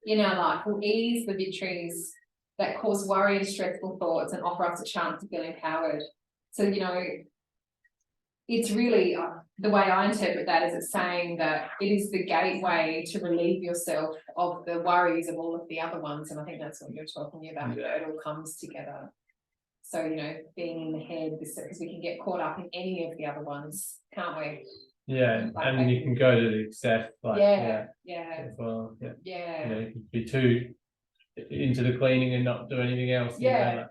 in our life will ease the victories that cause worry and stressful thoughts and offer us a chance to feel empowered. So, it's really the way I interpret that is it's saying that it is the gateway to relieve yourself of the worries of all of the other ones. And I think that's what you're talking about. Yeah. It all comes together. So, being in the head, because we can get caught up in any of the other ones, can't we? Yeah, and you can go to the excess, as well. Yeah. You can be too into the cleaning and not do anything else. Yeah,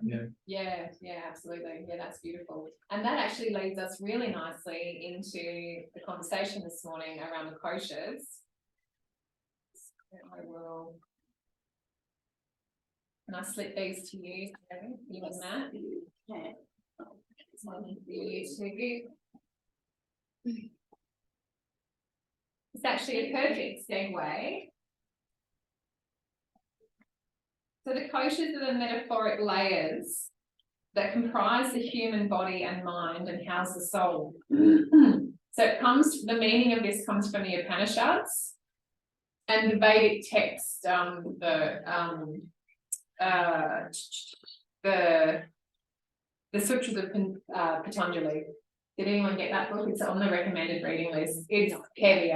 absolutely. Yeah, that's beautiful. And that actually leads us really nicely into the conversation this morning around the koshas. Can I slip these to you, you and Matt? Okay. It's actually a perfect segue. So the koshas are the metaphoric layers that comprise the human body and mind and house the soul. So the meaning of this comes from the Upanishads and the Vedic text, the Sutras of Patanjali. Did anyone get that book? It's on the recommended reading list. It's heavy.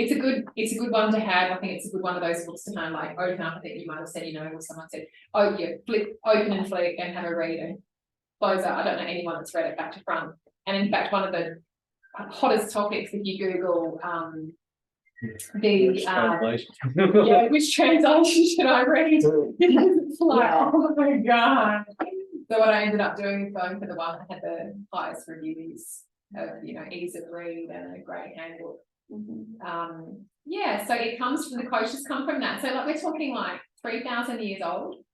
It's a good one to have. I think it's a good one of those books to kind of like open up. I think you might have said, or someone said, oh yeah, open and flick and have a read and close up. I don't know anyone that's read it back to front. And in fact, one of the hottest topics, if you Google which translation should I read? It's like, oh my God. So what I ended up doing is going for the one that had the highest reviews of, ease of read and a great handbook. So it comes from the koshas come from that. So like we're talking like 3,000 years old,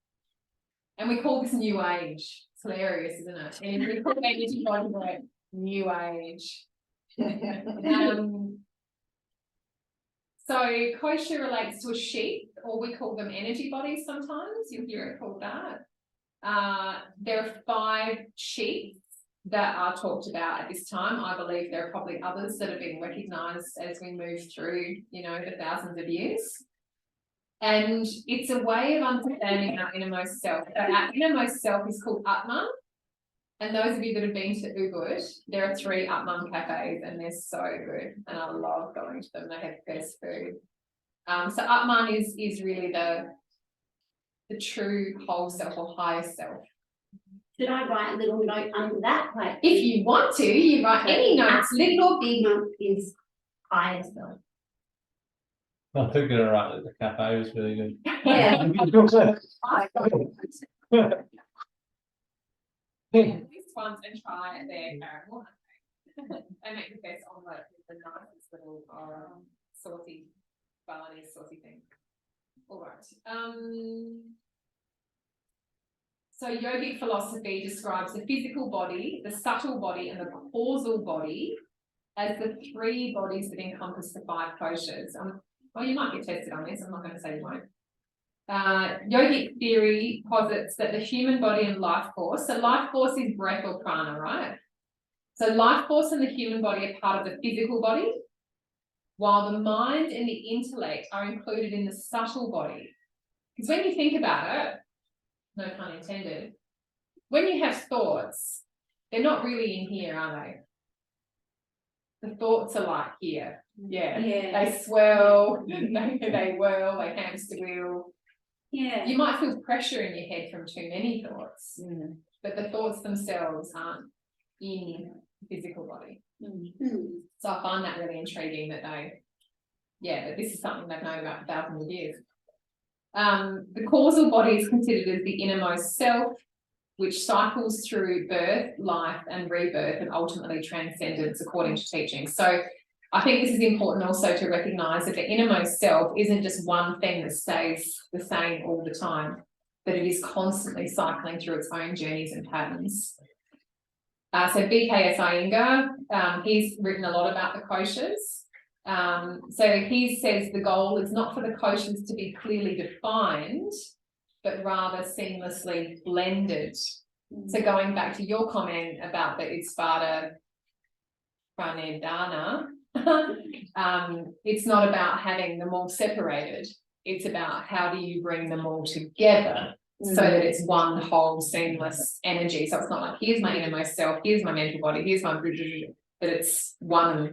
and we call this new age. It's hilarious, isn't it? And we call energy body work new age. So kosha relates to a sheep, or we call them energy bodies sometimes. You'll hear it called that. There are 5 sheets that are talked about at this time. I believe there are probably others that have been recognised as we move through, the thousands of years. And it's a way of understanding our innermost self. So our innermost self is called Atman. And those of you that have been to Ubud, there are 3 Atman cafes and they're so good. And I love going to them. They have best food. So Atman is really the true whole self or highest self. Should I write a little note under that? Like, if you want to, you write any notes, little or big. Is highest self. I think you're right. The cafe was really good. Yeah. These ones and try their caramel. They make the best omelette with the nicest little saucy, Balinese saucy thing. All right. So yogic philosophy describes the physical body, the subtle body, and the causal body as the 3 bodies that encompass the 5 koshas. Well, you might get tested on this. I'm not going to say you won't. Yogic theory posits that the human body and life force, so life force is breath or prana, right? So life force and the human body are part of the physical body, while the mind and the intellect are included in the subtle body. Because when you think about it, no pun intended, when you have thoughts, they're not really in here, are they? The thoughts are like here. Yeah. They swirl, they whirl, they hamster wheel. Yeah. You might feel pressure in your head from too many thoughts, Mm. but the thoughts themselves aren't in the physical body. Mm. So I find that really intriguing that that this is something they've known about for thousands of years. The causal body is considered as the innermost self, which cycles through birth, life, and rebirth, and ultimately transcendence according to teaching. So I think this is important also to recognise that the innermost self isn't just one thing that stays the same all the time, but it is constantly cycling through its own journeys and patterns. So BKS Iyengar, he's written a lot about the koshas. So he says the goal is not for the koshas to be clearly defined, but rather seamlessly blended. So going back to your comment about the Utsvata Pranidhana, it's not about having them all separated. It's about how do you bring them all together so that it's one whole seamless energy. So it's not like, here's my innermost self, here's my mental body, here's my, but it's one.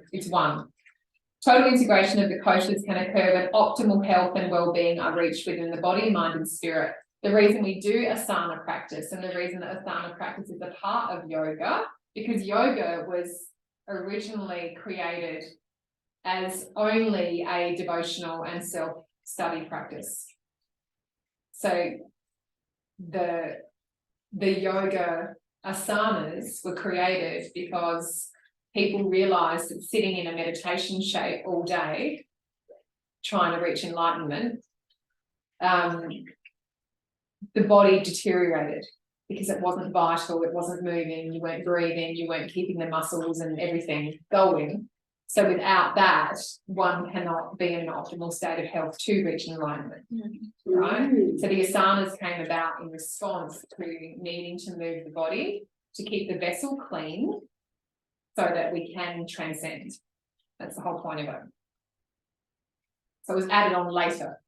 Total integration of the koshas can occur when optimal health and well-being are reached within the body, mind, and spirit. The reason we do asana practice, and the reason that asana practice is a part of yoga, because yoga was originally created as only a devotional and self-study practice. So the yoga asanas were created because people realized that sitting in a meditation shape all day, trying to reach enlightenment, the body deteriorated because it wasn't vital, it wasn't moving, you weren't breathing, you weren't keeping the muscles and everything going. So without that, one cannot be in an optimal state of health to reach enlightenment, right? So the asanas came about in response to needing to move the body to keep the vessel clean so that we can transcend. That's the whole point of it. So it was added on later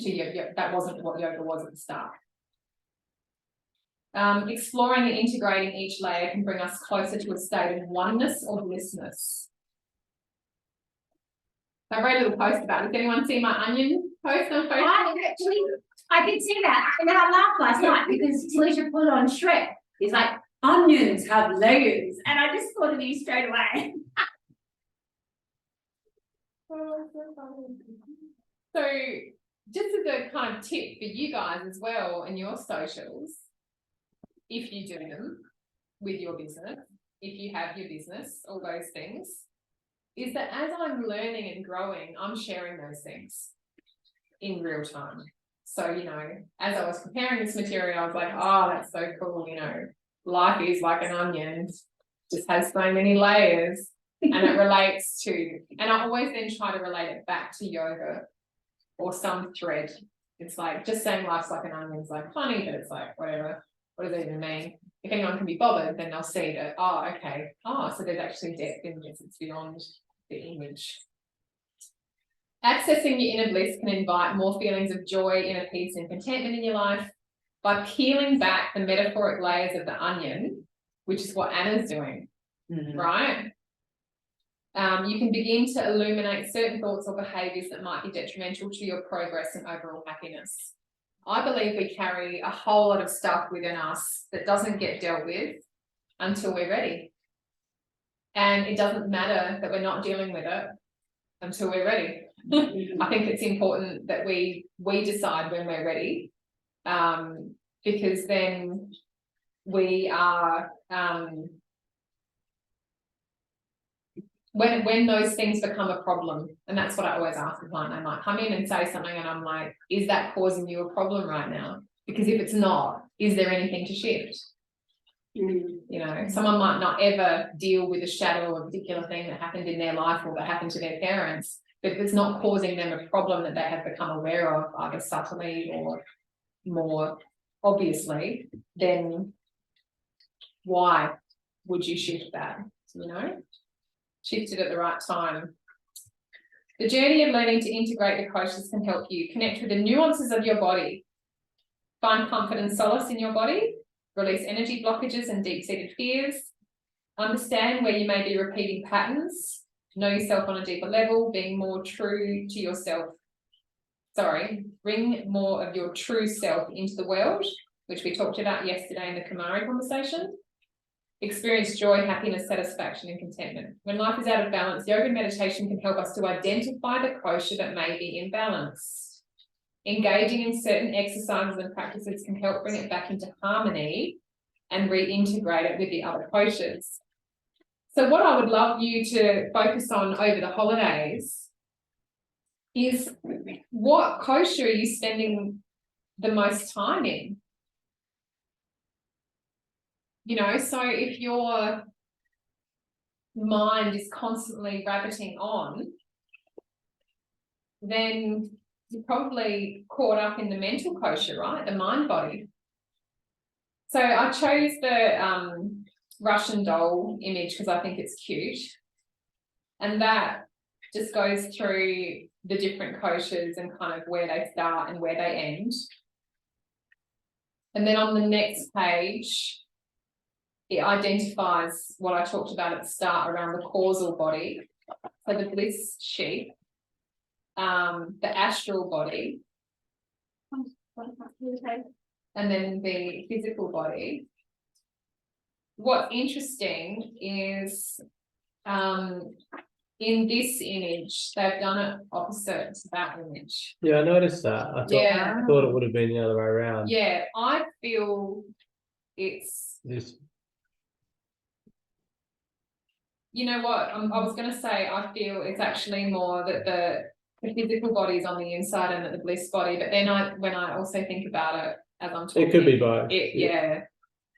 to yoga. That wasn't what yoga was at the start. Exploring and integrating each layer can bring us closer to a state of oneness or blissness. I wrote a little post about it. Did anyone see my onion post on Facebook? I did see that, and I laughed last night because Talisha put on Shrek. It's like, onions have layers, and I just thought of you straight away. So just as a kind of tip for you guys as well in your socials, if you do them with your business, if you have your business, all those things, is that as I'm learning and growing, I'm sharing those things in real time. So, you know, as I was preparing this material, I was like, oh, that's so cool, you know, life is like an onion, just has so many layers, and it relates to, and I always then try to relate it back to yoga or some thread. It's like, just saying life's like an onion is like funny, but it's like, whatever, what does it even mean? If anyone can be bothered, then they'll see that, oh, okay, oh, so there's actually depth in this, it's beyond the image. Accessing your inner bliss can invite more feelings of joy, inner peace, and contentment in your life. By peeling back the metaphoric layers of the onion, which is what Anna's doing, right? You can begin to illuminate certain thoughts or behaviours that might be detrimental to your progress and overall happiness. I believe we carry a whole lot of stuff within us that doesn't get dealt with until we're ready. And it doesn't matter that we're not dealing with it until we're ready. I think it's important that we decide when we're ready, because then we are, when those things become a problem, and that's what I always ask a client, they might come in and say something and I'm like, is that causing you a problem right now? Because if it's not, is there anything to shift? You know, someone might not ever deal with a shadow of a particular thing that happened in their life or that happened to their parents, but if it's not causing them a problem that they have become aware of, either subtly or more obviously, then why would you shift that? You know, shift it at the right time. The journey of learning to integrate the koshas can help you connect with the nuances of your body, find comfort and solace in your body, release energy blockages and deep-seated fears, understand where you may be repeating patterns, know yourself on a deeper level, being more true to yourself. bring more of your true self into the world, which we talked about yesterday in the Kumari conversation. Experience joy, happiness, satisfaction, and contentment. When life is out of balance, yoga and meditation can help us to identify the kosha that may be imbalanced. Engaging in certain exercises and practices can help bring it back into harmony and reintegrate it with the other koshas. So what I would love you to focus on over the holidays is, what kosha are you spending the most time in? You know, so if your mind is constantly rabbiting on, then you're probably caught up in the mental kosha, right? The mind body. So I chose the Russian doll image because I think it's cute. And that just goes through the different koshas and kind of where they start and where they end. And then on the next page, it identifies what I talked about at the start around the causal body. So the bliss sheath, the astral body, and then the physical body. What's interesting is in this image, they've done it opposite to that image. Yeah, I noticed that. I thought it would have been the other way around. Yeah, I feel it's This. You know what, I was going to say, I feel it's actually more that the physical body is on the inside and that the bliss body, but then when I also think about it as I'm talking, It could be both. Yeah.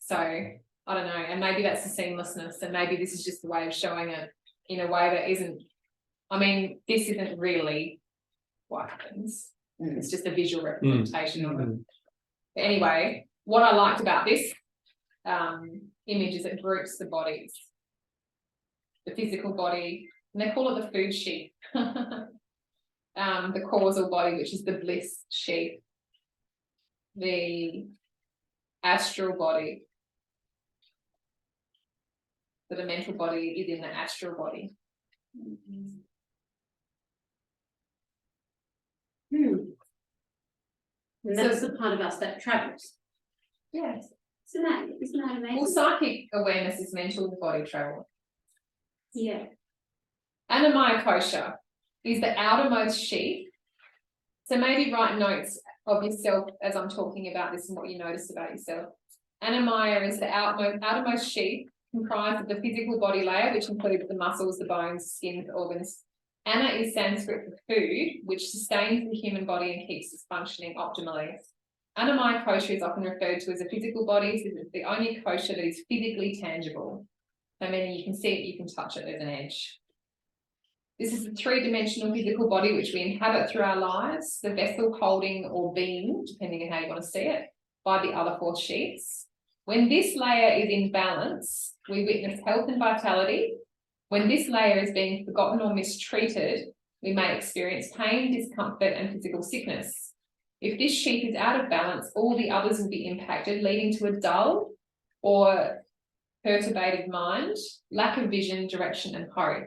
So I don't know, and maybe that's the seamlessness, and maybe this is just the way of showing it in a way that isn't, I mean, this isn't really what happens. It's just a visual representation of it. But anyway, what I liked about this image is it groups the bodies. The physical body, and they call it the food sheath. The causal body, which is the bliss sheath. The astral body. So the mental body is in the astral body. And that's the part of us that travels. Yes. Isn't that amazing? Well, psychic awareness is mental body travel. Yeah. Annamaya kosha is the outermost sheath. So maybe write notes of yourself as I'm talking about this and what you notice about yourself. Annamaya is the outermost sheath, comprised of the physical body layer, which includes the muscles, the bones, skin, the organs. Anna is Sanskrit for food, which sustains the human body and keeps it functioning optimally. Annamaya kosha is often referred to as a physical body, since it's the only kosha that is physically tangible. So meaning you can see it, you can touch it, there's an edge. This is a three-dimensional physical body which we inhabit through our lives, the vessel holding or being, depending on how you want to see it, by the other four sheaths. When this layer is in balance, we witness health and vitality. When this layer is being forgotten or mistreated, we may experience pain, discomfort, and physical sickness. If this sheath is out of balance, all the others will be impacted, leading to a dull or perturbated mind, lack of vision, direction, and hope.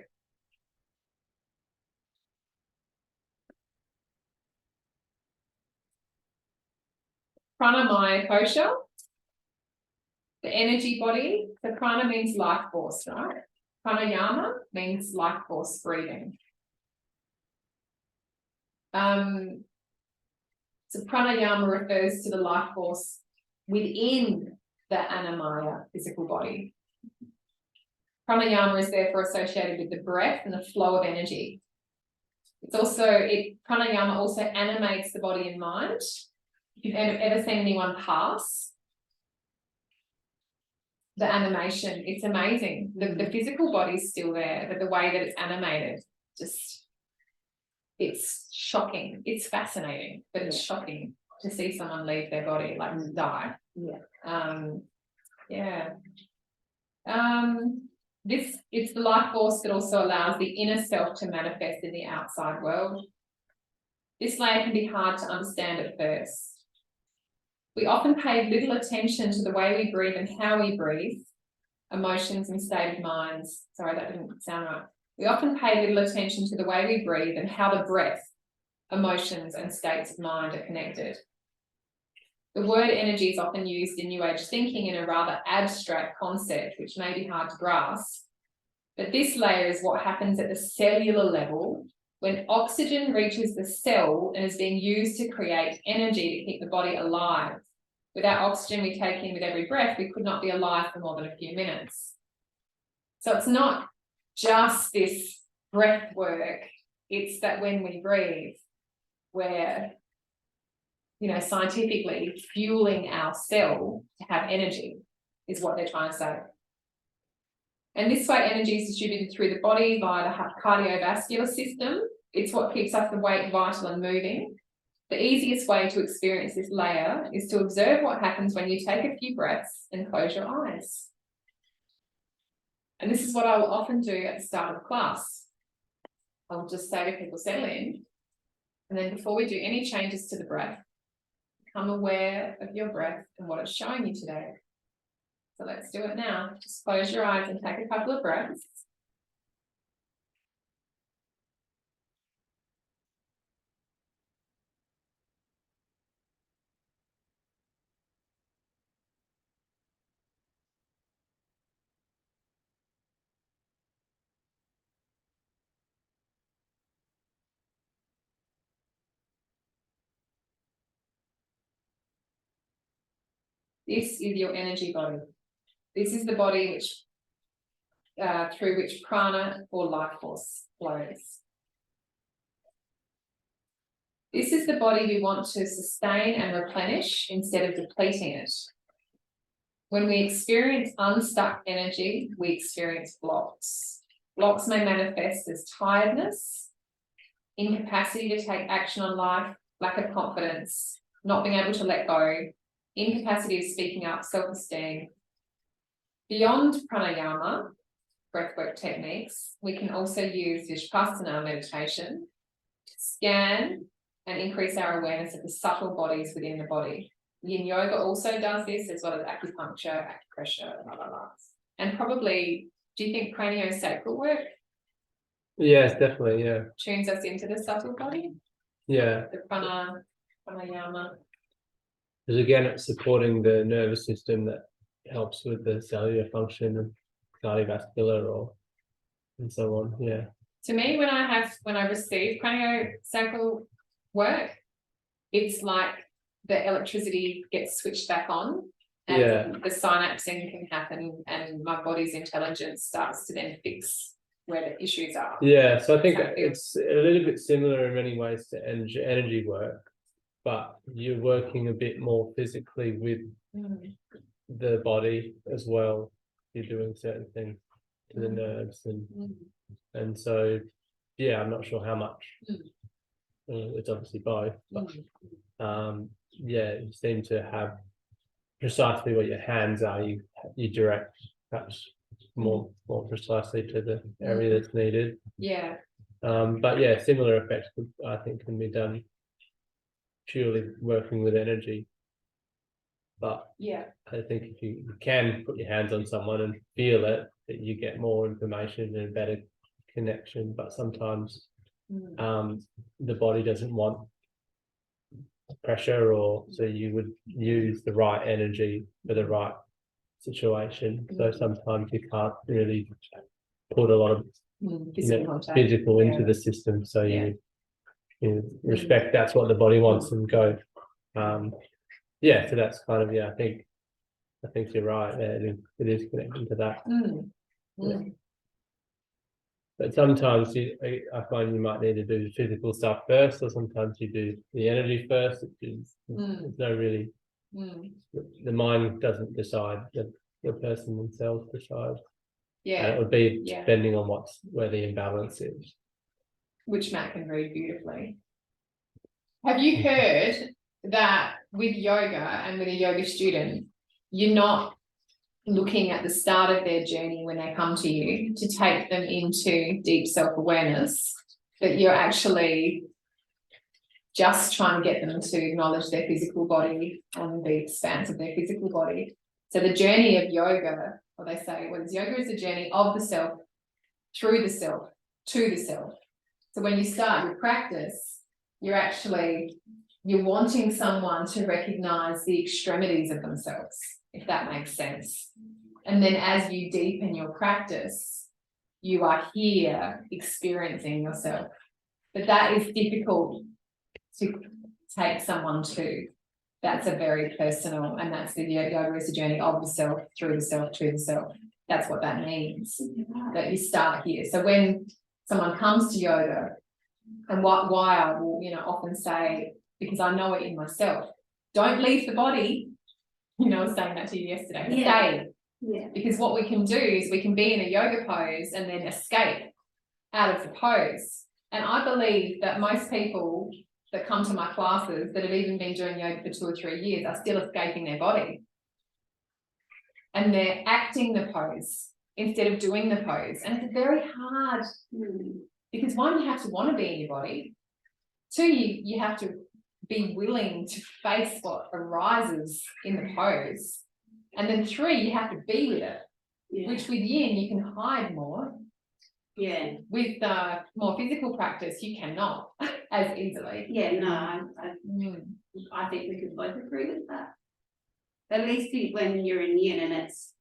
Pranamaya kosha, the energy body. So prana means life force, right? Pranayama means life force breathing. So pranayama refers to the life force within the annamaya physical body. Pranayama is therefore associated with the breath and the flow of energy. It's also, pranayama also animates the body and mind. If you've ever seen anyone pass, the animation, it's amazing. The physical body's still there, but the way that it's animated, just, it's shocking. It's fascinating, but it's shocking to see someone leave their body, like die. It's the life force that also allows the inner self to manifest in the outside world. This layer can be hard to understand at first. We often pay little attention to the way we breathe and how we breathe, emotions and state of minds. Sorry, that didn't sound right. We often pay little attention to the way we breathe and how the breath emotions, and states of mind are connected. The word energy is often used in New Age thinking in a rather abstract concept, which may be hard to grasp. But this layer is what happens at the cellular level when oxygen reaches the cell and is being used to create energy to keep the body alive. Without oxygen we take in with every breath, we could not be alive for more than a few minutes. So it's not just this breath work, it's that when we breathe, we're, scientifically fueling our cell to have energy, is what they're trying to say. And this way energy is distributed through the body via the cardiovascular system. It's what keeps us awake, vital and moving. The easiest way to experience this layer is to observe what happens when you take a few breaths and close your eyes. And this is what I will often do at the start of class. I'll just say to people, settle in. And then before we do any changes to the breath, become aware of your breath and what it's showing you today. So let's do it now. Just close your eyes and take a couple of breaths. This is your energy body. This is the body which, through which prana or life force flows. This is the body we want to sustain and replenish instead of depleting it. When we experience unstuck energy, we experience blocks. Blocks may manifest as tiredness, incapacity to take action on life, lack of confidence, not being able to let go, incapacity of speaking up, self-esteem. Beyond pranayama, breathwork techniques, we can also use Vipassana meditation to scan and increase our awareness of the subtle bodies within the body. Yin yoga also does this, as well as acupuncture, acupressure, blah, blah, blah. And probably, do you think craniosacral work? Yes, definitely, yeah. Tunes us into the subtle body? Yeah. The pranayama. Because again, it's supporting the nervous system that helps with the cellular function and cardiovascular and so on. Yeah. To me, when I receive craniosacral work, it's like the electricity gets switched back on and the synapsing can happen and my body's intelligence starts to then fix where the issues are. Yeah, so I think it's a little bit similar in many ways to energy work, but you're working a bit more physically with the body as well. You're doing certain things to the nerves and so yeah, I'm not sure how much. It's obviously both, but yeah, you seem to have precisely what your hands are. You direct perhaps more precisely to the area that's needed. Yeah. But yeah, similar effects I think can be done purely working with energy. But yeah, I think if you can put your hands on someone and feel it, that you get more information and a better connection. But sometimes the body doesn't want pressure, or so you would use the right energy for the right situation. So sometimes you can't really put a lot of physical into the system. So you respect that's what the body wants and go. Yeah, so that's kind of I think you're right. Yeah, it is connecting to that. Yeah. But sometimes I find you might need to do the physical stuff first, or sometimes you do the energy first. There's no really, the mind doesn't decide, the person themselves decides. Yeah. And it would be depending on where the imbalance is. Which Matt can read beautifully. Have you heard that with yoga and with a yoga student, you're not looking at the start of their journey when they come to you to take them into deep self-awareness, but you're actually just trying to get them to acknowledge their physical body and the expanse of their physical body. So the journey of yoga, or they say, yoga is a journey of the self, through the self, to the self. So when you start your practice, you're wanting someone to recognize the extremities of themselves, if that makes sense. And then as you deepen your practice, you are here experiencing yourself. But that is difficult to take someone to. That's a very personal, and that's the yoga is a journey of the self, through the self, to the self. That's what that means, that you start here. So when someone comes to yoga, and why I will, often say, because I know it in myself, don't leave the body. I was saying that to you yesterday. Stay. Yeah. Because what we can do is we can be in a yoga pose and then escape out of the pose. And I believe that most people that come to my classes that have even been doing yoga for 2 or 3 years are still escaping their body. And they're acting the pose instead of doing the pose. And it's very hard because one, you have to want to be in your body. 2, you have to be willing to face what arises in the pose. And then 3, you have to be with it, which with yin, you can hide more. Yeah. With more physical practice, you cannot as easily. Yeah, no, I think we could both agree with that. At least when you're in yin and it's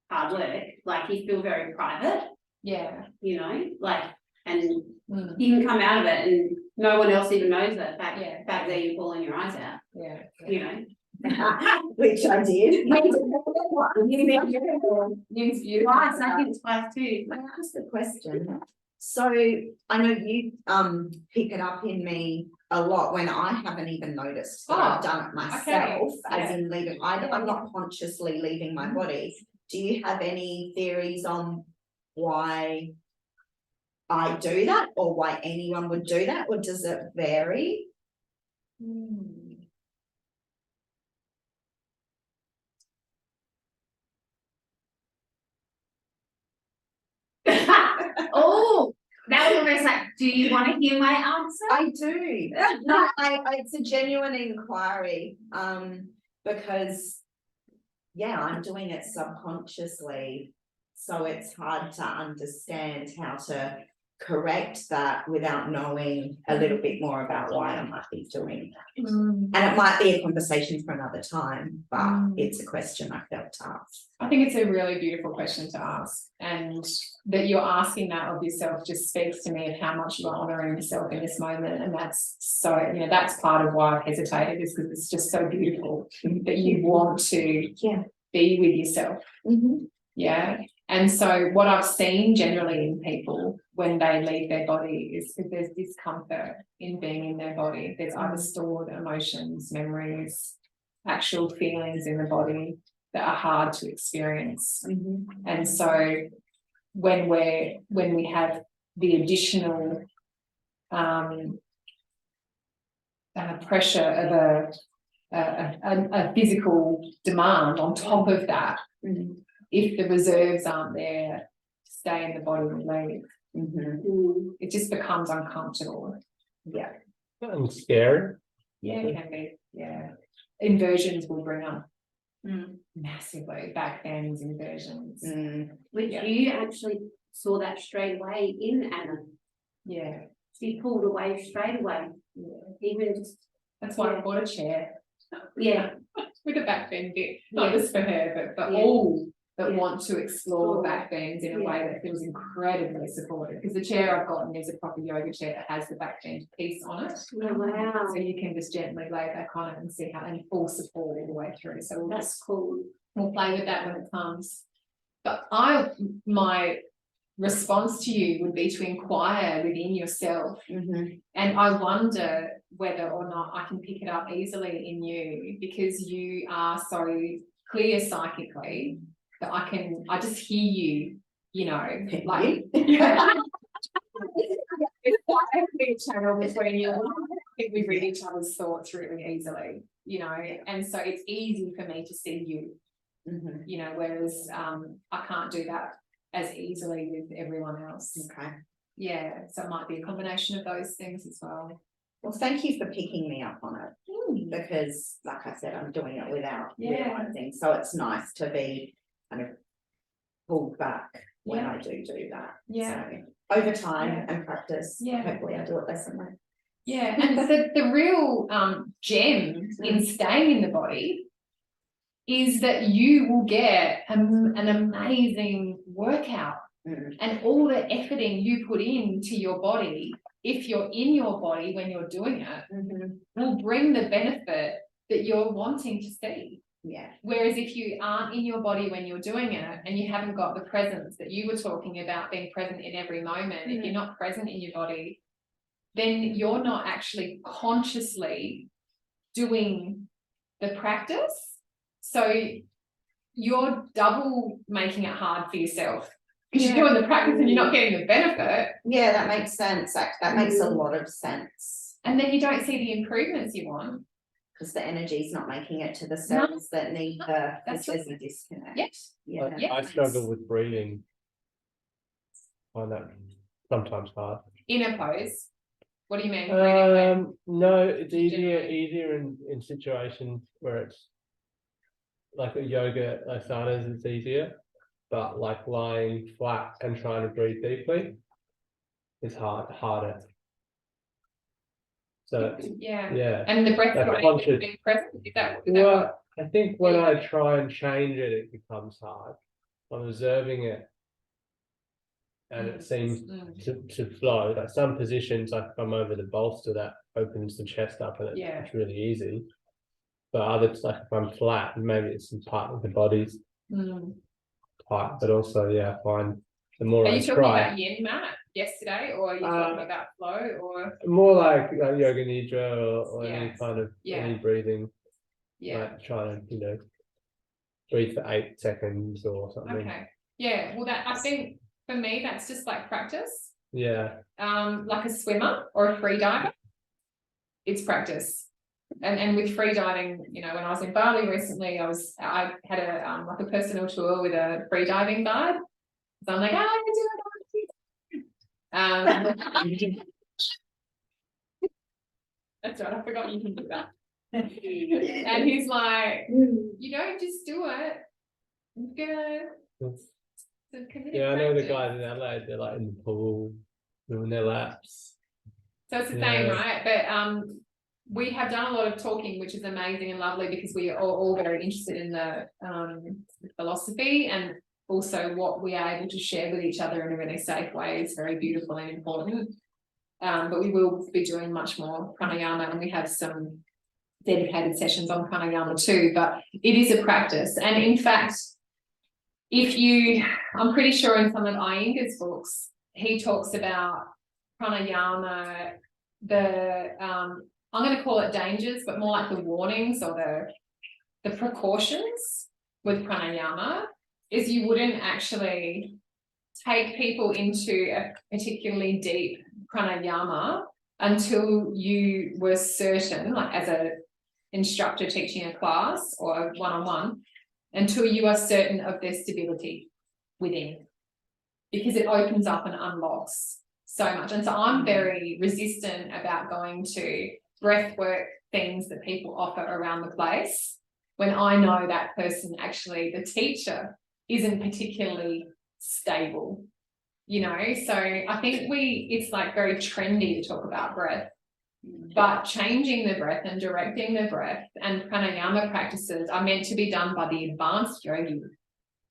hard work, like you feel very private. Yeah. And you can come out of it and no one else even knows that. Back there, you're pulling your eyes out. Yeah. Which I did. Twice, I think twice too. I asked the question. So I know you pick it up in me a lot when I haven't even noticed that I've done it myself, as in leaving. I'm not consciously leaving my body. Do you have any theories on why I do that, or why anyone would do that, or does it vary? Oh, that was almost like, do you want to hear my answer? I do. No, it's a genuine inquiry, because I'm doing it subconsciously, so it's hard to understand how to correct that without knowing a little bit more about why I might be doing that. And it might be a conversation for another time, but it's a question I felt to ask. I think it's a really beautiful question to ask, and that you're asking that of yourself just speaks to me of how much you're honouring yourself in this moment. And that's so, that's part of why I've hesitated, is because it's just so beautiful that you want to be with yourself. And so what I've seen generally in people when they leave their body is that there's discomfort in being in their body. There's either stored emotions, memories, actual feelings in the body that are hard to experience. And so when we have the additional pressure of a physical demand on top of that, if the reserves aren't there, stay in the body and leave. It just becomes uncomfortable. And scary. It can be. Inversions will bring up massively, back bends, inversions. Which you actually saw that straight away in Anna. She pulled away straight away. Even just, that's why I bought a chair. With a back bend bit, not just for her, but all that want to explore back bends in a way that feels incredibly supportive. Because the chair I've gotten is a proper yoga chair that has the back bend piece on it. Wow. So you can just gently lay back on it and see how, and full support all the way through. So That's cool. We'll play with that when it comes. But my response to you would be to inquire within yourself. And I wonder whether or not I can pick it up easily in you, because you are so clear psychically that I just hear you, like it's quite a big channel between you. I think we read each other's thoughts really easily, and so it's easy for me to see you, whereas I can't do that as easily with everyone else. So it might be a combination of those things as well. Well, thank you for picking me up on it, because like I said, I'm doing it without realizing, so it's nice to be kind of pulled back when I do that. So over time and practice, hopefully I do it less and less. Yeah, and the real gem in staying in the body is that you will get an amazing workout. And all the efforting you put into your body, if you're in your body when you're doing it, will bring the benefit that you're wanting to see. Yeah. Whereas if you aren't in your body when you're doing it and you haven't got the presence that you were talking about, being present in every moment, if you're not present in your body, then you're not actually consciously doing the practice. So you're double making it hard for yourself because you're doing the practice and you're not getting the benefit. Yeah, that makes sense. That makes a lot of sense. And then you don't see the improvements you want. Because the energy's not making it to the cells that need that's there's a disconnect. Yes. Yeah. I struggle with breathing. Find that sometimes hard. In a pose. What do you mean? Breathing No, it's Generally. easier in situations where it's like a yoga asanas, it's easier, but like lying flat and trying to breathe deeply is harder. So yeah. And the breath That's got conscious. being present. Is that Well, I think when I try and change it, it becomes hard. I'm observing it, and it seems to flow. Like some positions, like if I'm over the bolster, that opens the chest up, and it's really easy. But others, like if I'm flat, maybe it's some part of the body's tight, but also I find the more Are I you talking try. about yin mat yesterday, or are you talking about flow, or more like yoga nidra or any kind of any breathing, like trying to breathe for 8 seconds or something. Okay, well, that I think for me that's just like practice. Like a swimmer or a free diver, it's practice. And with free diving, when I was in Bali recently, I had a like a personal tour with a free diving guide. So I'm like, I can do it. That's right, I forgot you can do that. And he's like, you don't just do it. You're gonna I know the guys in LA, they're like in the pool, doing their laps. So it's the same, right? But we have done a lot of talking, which is amazing and lovely because we are all very interested in the philosophy, and also what we are able to share with each other in a really safe way is very beautiful and important. But we will be doing much more pranayama, and we have some dedicated sessions on pranayama too, but it is a practice. And in fact, I'm pretty sure in some of Iyengar's books, he talks about pranayama, I'm going to call it dangers, but more like the warnings or the precautions with pranayama is you wouldn't actually take people into a particularly deep pranayama until you were certain, like as a instructor teaching a class or one-on-one, until you are certain of their stability within, because it opens up and unlocks so much. And so I'm very resistant about going to breathwork things that people offer around the place when I know that person, actually the teacher, isn't particularly stable, so I think it's like very trendy to talk about breath, but changing the breath and directing the breath and pranayama practices are meant to be done by the advanced yogi.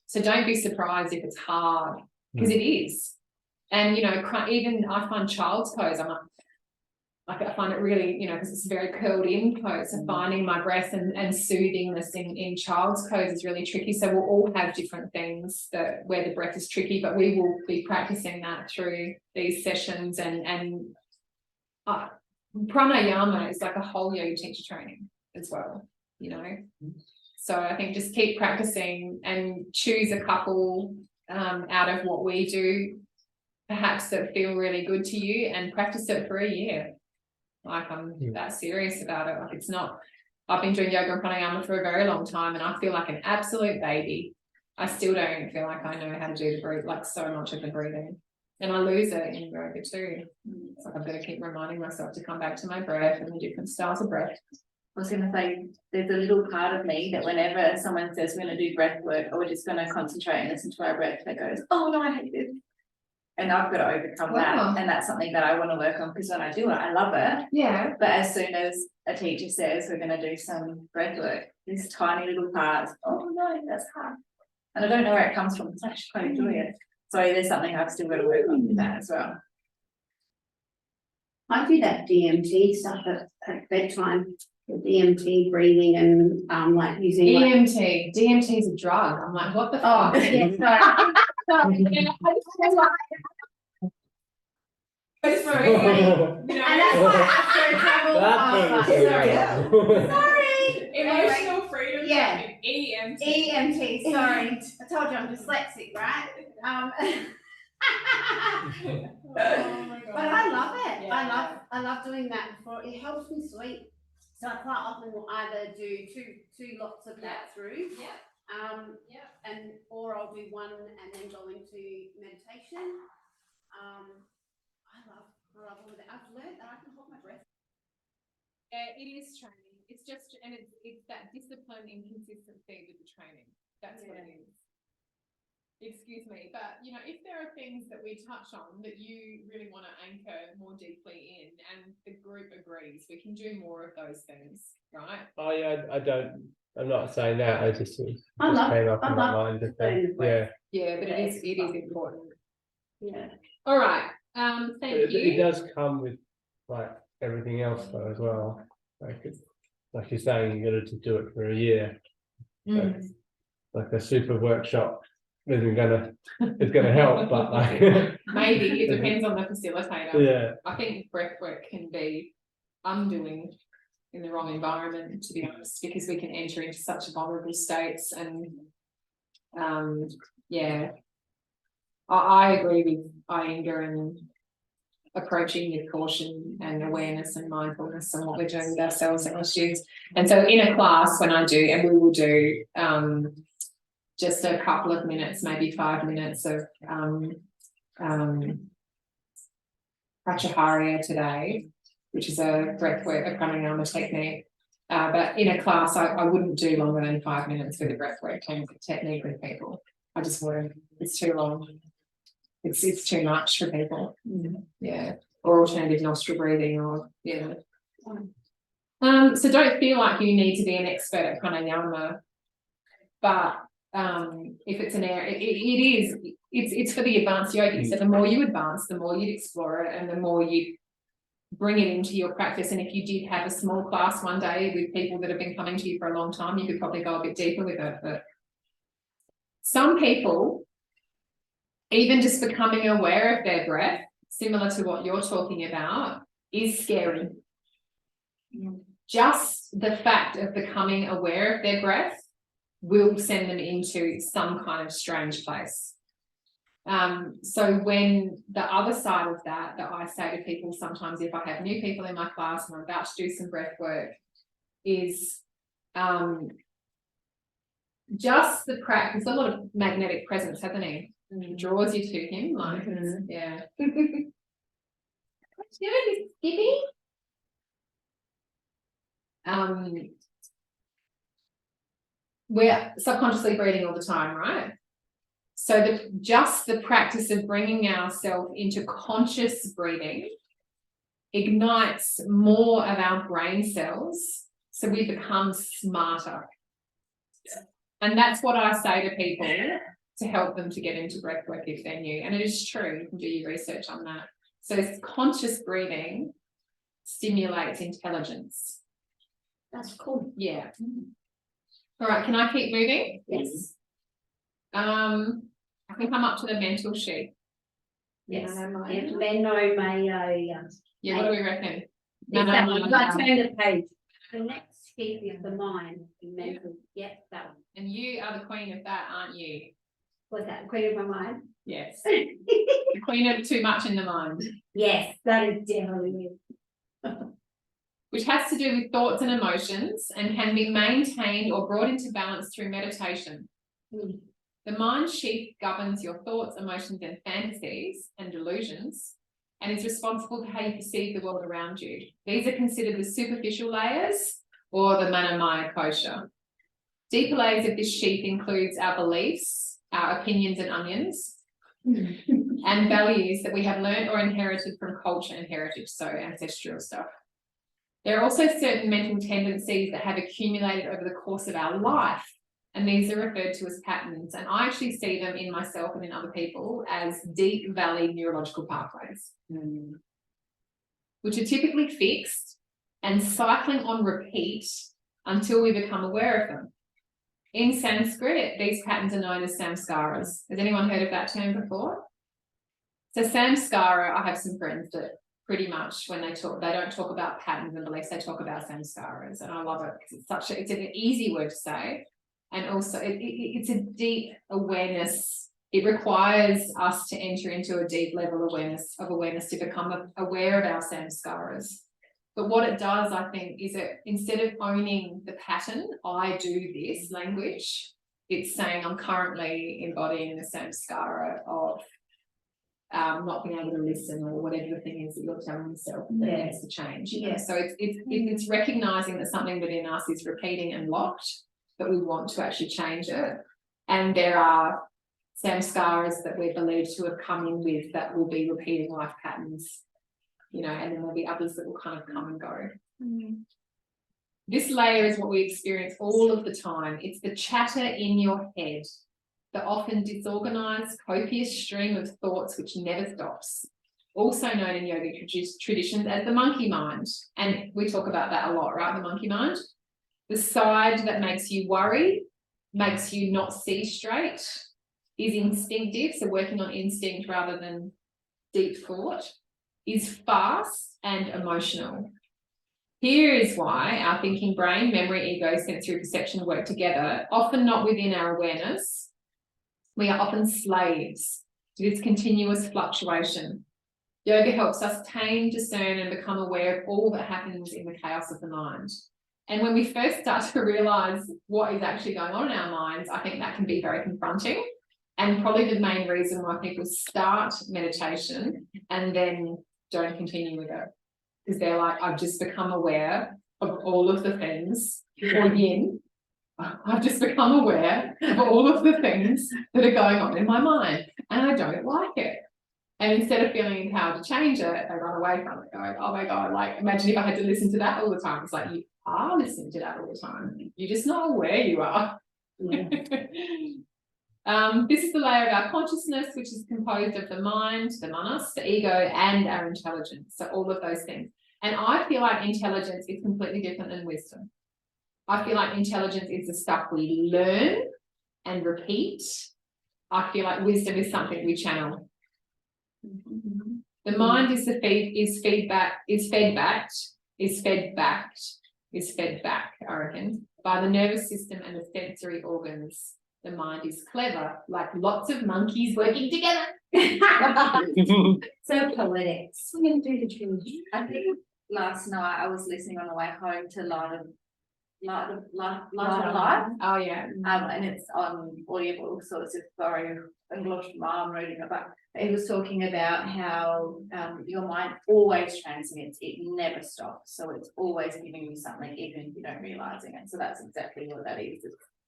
So don't be surprised if it's hard, because it is. And even I find child's pose, I find it really, because it's a very curled in pose, so finding my breath and soothing this in child's pose is really tricky. So we'll all have different things where the breath is tricky, but we will be practicing that through these sessions. And pranayama is like a whole yoga teacher training as well, So I think just keep practicing and choose a couple out of what we do, perhaps that feel really good to you, and practice it for a year. Like I'm that serious about it. Like it's not, I've been doing yoga and pranayama for a very long time and I feel like an absolute baby. I still don't feel like I know how to do the breathe, like so much of the breathing. And I lose it in yoga too. It's like I've got to keep reminding myself to come back to my breath and the different styles of breath. I was going to say, there's a little part of me that whenever someone says we're going to do breath work or we're just going to concentrate and listen to our breath, that goes, oh no, I hate this. And I've got to overcome Wow. that, and that's something that I want to work on, because when I do it, I love it. Yeah. But as soon as a teacher says we're going to do some breath work, these tiny little parts, oh no, that's hard. And I don't know where it comes from, I actually quite enjoy it. So there's something I've still got to work on with that as well. I do that DMT stuff at bedtime, the DMT breathing and like using like. DMT is a drug. I'm like, what the Oh, fuck? yeah, sorry. Sorry. And that's why after travel, I was like, sorry. Sorry. Emotional freedom. Yeah. EMT. EMT, sorry. I told you I'm dyslexic, right? Oh my God. But I love it. Yeah. I love doing that before. It helps me sleep. So I quite often will either do two lots of that through. Yeah. And or I'll do one and then go into meditation. I love all of that. I've learned that I can hold my breath. It is training. It's just, and it's that discipline and consistency with the training. That's what it is. Excuse me, but you know, if there are things that we touch on that you really want to anchor more deeply in, and the group agrees, we can do more of those things, right? Oh yeah, I'm not saying that, I just came I up in love my mind. doing the Yeah. Yeah, but it is important. Yeah. All right. Thank It you. does come with like everything else though as well. Like you're saying, you got to do it for a year. Like a super workshop isn't gonna help, but like Maybe it depends on the facilitator. yeah. I think breathwork can be undoing in the wrong environment, to be honest, because we can enter into such vulnerable states. And yeah, I agree with Iyengar and approaching with caution and awareness and mindfulness and what we're doing with ourselves and our students. And so in a class, when I do, and we will do just a couple of minutes, maybe 5 minutes of Pratyahara today, which is a breathwork, a pranayama technique. But in a class, I wouldn't do longer than 5 minutes with a breathwork technique with people. I just wouldn't. It's too long. It's too much for people. Yeah. Or alternative nostril breathing, or yeah. So don't feel like you need to be an expert at pranayama, but if it's an area, it's for the advanced yogis. So the more you advance, the more you'd explore it, and the more you bring it into your practice. And if you did have a small class one day with people that have been coming to you for a long time, you could probably go a bit deeper with it. But some people, even just becoming aware of their breath, similar to what you're talking about, is scary. Just the fact of becoming aware of their breath will send them into some kind of strange place. So when the other side of that I say to people sometimes, if I have new people in my class and I'm about to do some breath work, is just the practice. A lot of magnetic presence, hasn't he? Draws you to him, like yeah. Skippy. We're subconsciously breathing all the time, right? So just the practice of bringing ourselves into conscious breathing ignites more of our brain cells, so we become smarter. And that's what I say to people to help them to get into breathwork if they're new. And it is true, you can do your research on that. So conscious breathing stimulates intelligence. That's cool. Yeah. All right, can I keep moving? Yes. I can come up to the mental sheet. Yes. Menno Mayo. Yeah, what do we reckon? Exactly. I turn the page. The next sheet is the mind. Mental. Yep, that one. And you are the queen of that, aren't you? What's that? Queen of my mind? Yes. The queen of too much in the mind. Yes, that is definitely it. Which has to do with thoughts and emotions and can be maintained or brought into balance through meditation. The mind sheath governs your thoughts, emotions, and fantasies and delusions, and is responsible for how you perceive the world around you. These are considered the superficial layers, or the Manamaya kosha. Deeper layers of this sheath includes our beliefs, our opinions and onions, and values that we have learned or inherited from culture and heritage, so ancestral stuff. There are also certain mental tendencies that have accumulated over the course of our life, and these are referred to as patterns, and I actually see them in myself and in other people as deep valley neurological pathways, which are typically fixed and cycling on repeat until we become aware of them. In Sanskrit, these patterns are known as samskaras. Has anyone heard of that term before? So samskara, I have some friends that pretty much when they talk, they don't talk about patterns and beliefs, they talk about samskaras, and I love it because it's an easy word to say, and also it's a deep awareness. It requires us to enter into a deep level of awareness to become aware of our samskaras. But what it does, I think, is it instead of owning the pattern, I do this language, it's saying I'm currently embodying the samskara of not being able to listen, or whatever the thing is that you're telling yourself that needs to change. You know? So it's recognizing that something within us is repeating and locked, but we want to actually change it. And there are samskaras that we're believed to have come in with that will be repeating life patterns, you know, and then there'll be others that will kind of come and go. This layer is what we experience all of the time. It's the chatter in your head, the often disorganized, copious stream of thoughts which never stops, also known in yogic traditions as the monkey mind. And we talk about that a lot, right? The monkey mind. The side that makes you worry, makes you not see straight, is instinctive, so working on instinct rather than deep thought, is fast and emotional. Here is why our thinking brain, memory, ego, sensory perception work together, often not within our awareness. We are often slaves to this continuous fluctuation. Yoga helps us tame, discern, and become aware of all that happens in the chaos of the mind. And when we first start to realize what is actually going on in our minds, I think that can be very confronting. And probably the main reason why people start meditation and then don't continue with it. Because they're like, I've just become aware of all of the things, or yin. I've just become aware of all of the things that are going on in my mind, and I don't like it. And instead of feeling empowered to change it, they run away from it, going, oh my God, like imagine if I had to listen to that all the time. It's like, you are listening to that all the time. You're just not aware you are. Yeah. This is the layer of our consciousness, which is composed of the mind, the manas, the ego, and our intelligence. So all of those things. And I feel like intelligence is completely different than wisdom. I feel like intelligence is the stuff we learn and repeat. I feel like wisdom is something we channel. The mind is fed back, I reckon, by the nervous system and the sensory organs. The mind is clever, like lots of monkeys working together. So poetic. I'm going to do the trilogy. I think last night I was listening on the way home to Light of Life. Oh yeah. And it's on audible, so it's a very English mom reading it, but he was talking about how your mind always transmits, it never stops, so it's always giving you something even if you don't realizing it. So that's exactly what that is.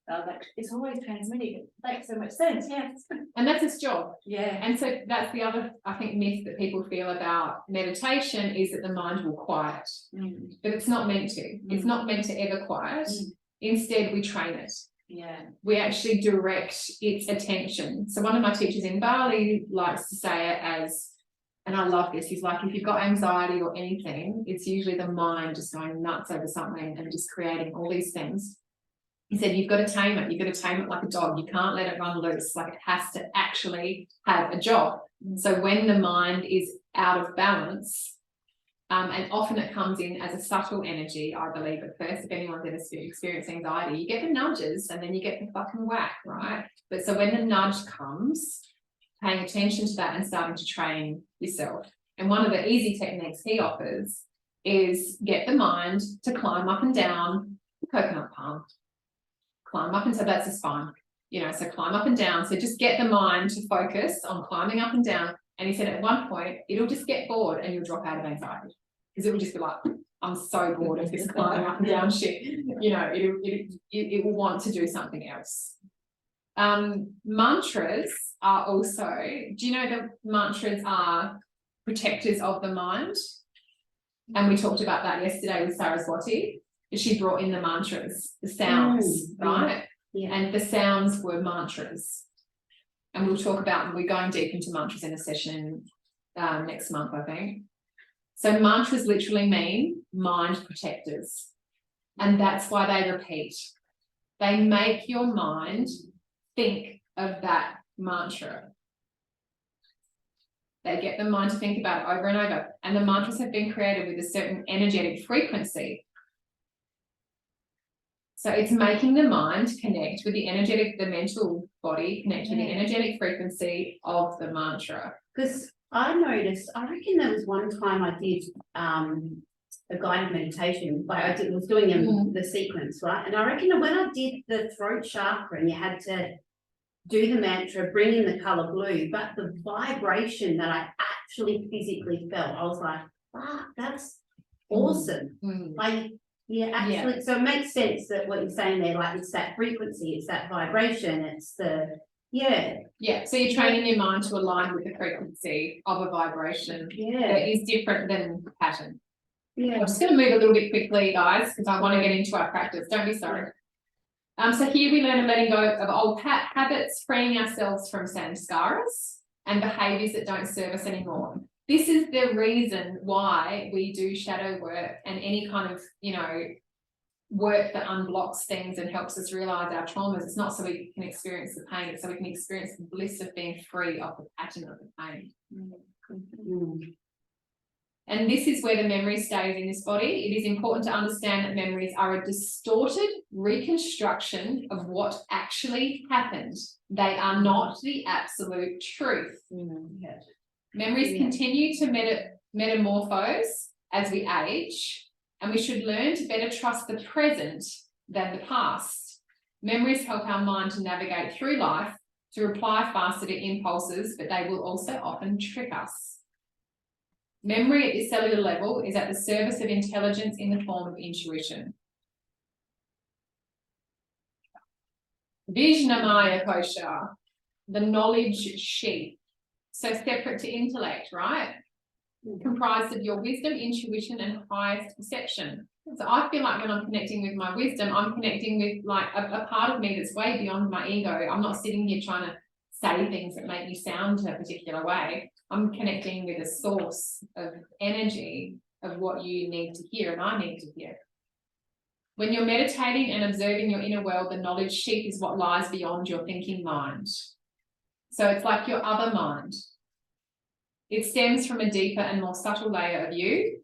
I was like, it's always transmitting. It makes so much sense, yes. And that's its job. Yeah. And so that's the other, I think, myth that people feel about meditation is that the mind will quiet. But it's not meant to. It's not meant to ever quiet. Instead, we train it. Yeah. We actually direct its attention. So one of my teachers in Bali likes to say it as, and I love this, he's like, if you've got anxiety or anything, it's usually the mind just going nuts over something and just creating all these things. He said, you've got to tame it. You've got to tame it like a dog. You can't let it run loose. Like it has to actually have a job. So when the mind is out of balance, and often it comes in as a subtle energy, I believe at first, if anyone's ever experienced anxiety, you get the nudges and then you get the fucking whack, right? But so when the nudge comes, paying attention to that and starting to train yourself. And one of the easy techniques he offers is get the mind to climb up and down the coconut palm. Climb up, and so that's the spine, you know, so climb up and down. So just get the mind to focus on climbing up and down. And he said at one point, it'll just get bored and you'll drop out of anxiety because it will just be like, I'm so bored of this climbing up and down shit. You know, it will want to do something else. Mantras are also, do you know that mantras are protectors of the mind? And we talked about that yesterday with Saraswati. She brought in the mantras, the sounds, right? Yeah. And the sounds were mantras. And we'll talk about, we're going deep into mantras in a session next month, I think. So mantras literally mean mind protectors. And that's why they repeat. They make your mind think of that mantra. They get the mind to think about it over and over. And the mantras have been created with a certain energetic frequency. So it's making the mind connect with the energetic, the mental body connect with the energetic frequency of the mantra. Because I noticed, I reckon there was one time I did a guided meditation, like I was doing the sequence, right? And I reckon when I did the throat chakra and you had to do the mantra, bring in the color blue, but the vibration that I actually physically felt, I was like, wow, that's awesome. Like, yeah, actually, so it makes sense that what you're saying there, like it's that frequency, it's that vibration, it's the, Yeah, so you're training your mind to align with the frequency of a vibration that is different than the pattern. I'm just going to move a little bit quickly, guys, because I want to get into our practice. Don't be sorry. So here we learn letting go of old habits, freeing ourselves from samskaras and behaviours that don't serve us anymore. This is the reason why we do shadow work and any kind of, you know, work that unblocks things and helps us realise our traumas. It's not so we can experience the pain, it's so we can experience the bliss of being free of the pattern of the pain. And this is where the memory stays in this body. It is important to understand that memories are a distorted reconstruction of what actually happened. They are not the absolute truth. Memories continue to metamorphose as we age, and we should learn to better trust the present than the past. Memories help our mind to navigate through life, to reply faster to impulses, but they will also often trick us. Memory at this cellular level is at the service of intelligence in the form of intuition. Vijnamaya kosha, the knowledge sheath. So separate to intellect, right? Comprised of your wisdom, intuition, and highest perception. So I feel like when I'm connecting with my wisdom, I'm connecting with like a part of me that's way beyond my ego. I'm not sitting here trying to say things that make me sound a particular way. I'm connecting with a source of energy of what you need to hear and I need to hear. When you're meditating and observing your inner world, the knowledge sheath is what lies beyond your thinking mind. So it's like your other mind. It stems from a deeper and more subtle layer of you.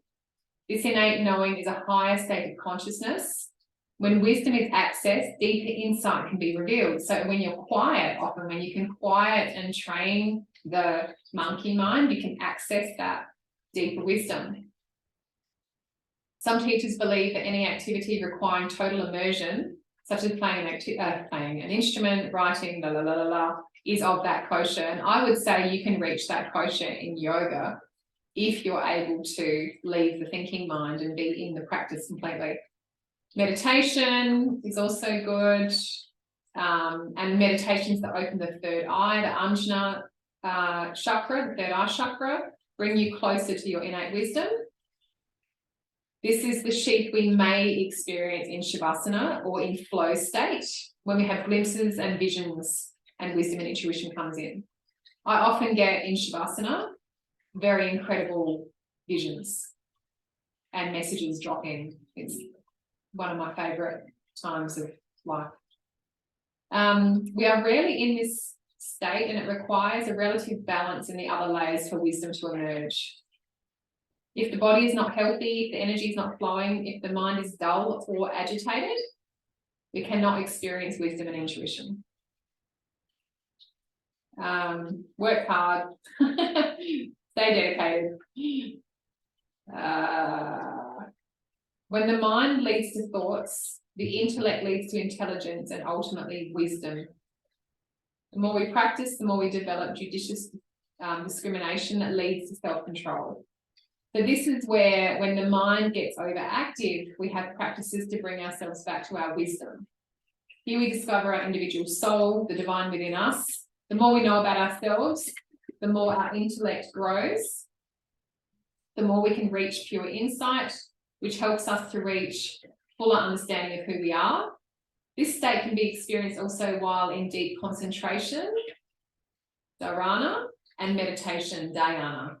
This innate knowing is a higher state of consciousness. When wisdom is accessed, deeper insight can be revealed. So when you're quiet, often when you can quiet and train the monkey mind, you can access that deeper wisdom. Some teachers believe that any activity requiring total immersion, such as playing an instrument, writing, is of that kosha. And I would say you can reach that kosha in yoga if you're able to leave the thinking mind and be in the practice completely. Meditation is also good. And meditations that open the third eye, the Anjana chakra, the third eye chakra, bring you closer to your innate wisdom. This is the sheath we may experience in Shavasana or in flow state when we have glimpses and visions and wisdom and intuition comes in. I often get in Shavasana very incredible visions and messages drop in. It's one of my favourite times of life. We are rarely in this state and it requires a relative balance in the other layers for wisdom to emerge. If the body is not healthy, if the energy is not flowing, if the mind is dull or agitated, we cannot experience wisdom and intuition. Work hard, stay dedicated. When the mind leads to thoughts, the intellect leads to intelligence and ultimately wisdom. The more we practice, the more we develop judicious discrimination that leads to self-control. So this is where, when the mind gets overactive, we have practices to bring ourselves back to our wisdom. Here we discover our individual soul, the divine within us. The more we know about ourselves, the more our intellect grows, the more we can reach pure insight, which helps us to reach fuller understanding of who we are. This state can be experienced also while in deep concentration, dharana, and meditation, dhyana.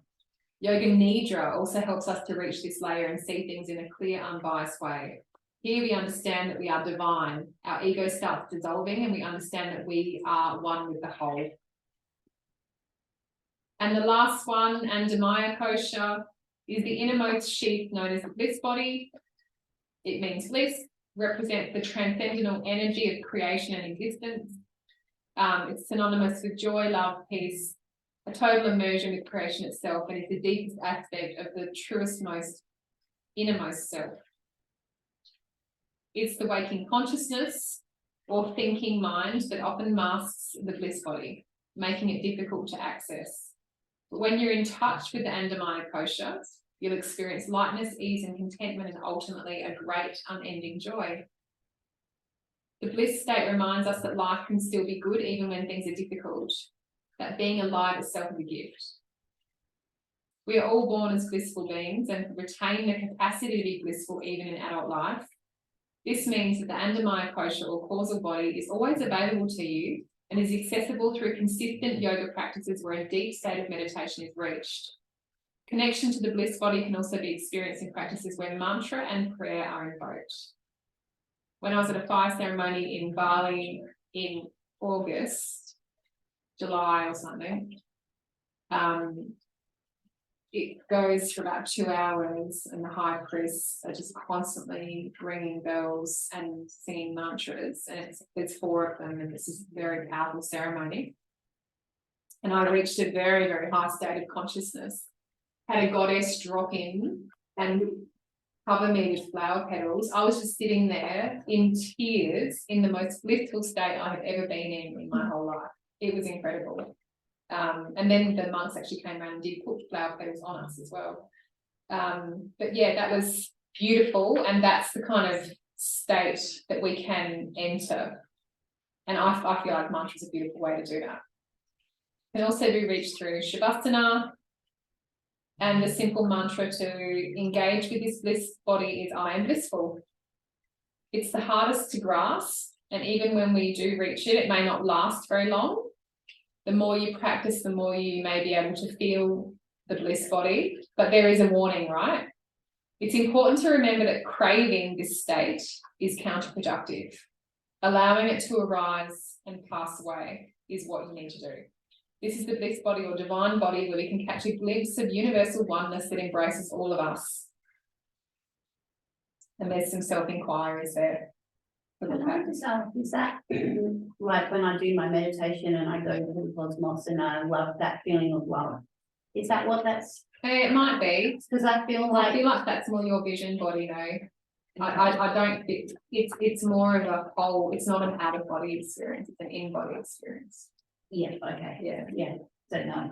Yoga nidra also helps us to reach this layer and see things in a clear, unbiased way. Here we understand that we are divine. Our ego starts dissolving and we understand that we are one with the whole. And the last one, Andamaya Kosha, is the innermost sheath known as the bliss body. It means bliss, represents the transcendental energy of creation and existence. It's synonymous with joy, love, peace, a total immersion with creation itself, and is the deepest aspect of the truest, most innermost self. It's the waking consciousness or thinking mind that often masks the bliss body, making it difficult to access. But when you're in touch with the Andamaya Kosha, you'll experience lightness, ease, and contentment, and ultimately a great, unending joy. The bliss state reminds us that life can still be good even when things are difficult, that being alive itself is a gift. We are all born as blissful beings and retain the capacity to be blissful even in adult life. This means that the Andamaya Kosha or causal body is always available to you and is accessible through consistent yoga practices where a deep state of meditation is reached. Connection to the bliss body can also be experienced in practices where mantra and prayer are invoked. When I was at a fire ceremony in Bali in August, July or something, it goes for about 2 hours and the high priests are just constantly ringing bells and singing mantras, and there's 4 of them, and this is a very powerful ceremony. And I reached a very, very high state of consciousness, had a goddess drop in and cover me with flower petals. I was just sitting there in tears in the most blissful state I have ever been in my whole life. It was incredible. And then the monks actually came around and did put flower petals on us as well. But yeah, that was beautiful, and that's the kind of state that we can enter. And I feel like mantra is a beautiful way to do that. It can also be reached through Shavasana, and the simple mantra to engage with this bliss body is I am blissful. It's the hardest to grasp, and even when we do reach it, it may not last very long. The more you practice, the more you may be able to feel the bliss body, but there is a warning, right? It's important to remember that craving this state is counterproductive. Allowing it to arise and pass away is what you need to do. This is the bliss body or divine body where we can catch a glimpse of universal oneness that embraces all of us. And there's some self-inquiries there. Is that like when I do my meditation and I go to the cosmos and I love that feeling of love? Is that what that's? It might be. Because I feel like that's more your vision body though. I don't think it's more of a whole, it's not an out of body experience, it's an in body experience. Yeah, okay. Yeah. So no.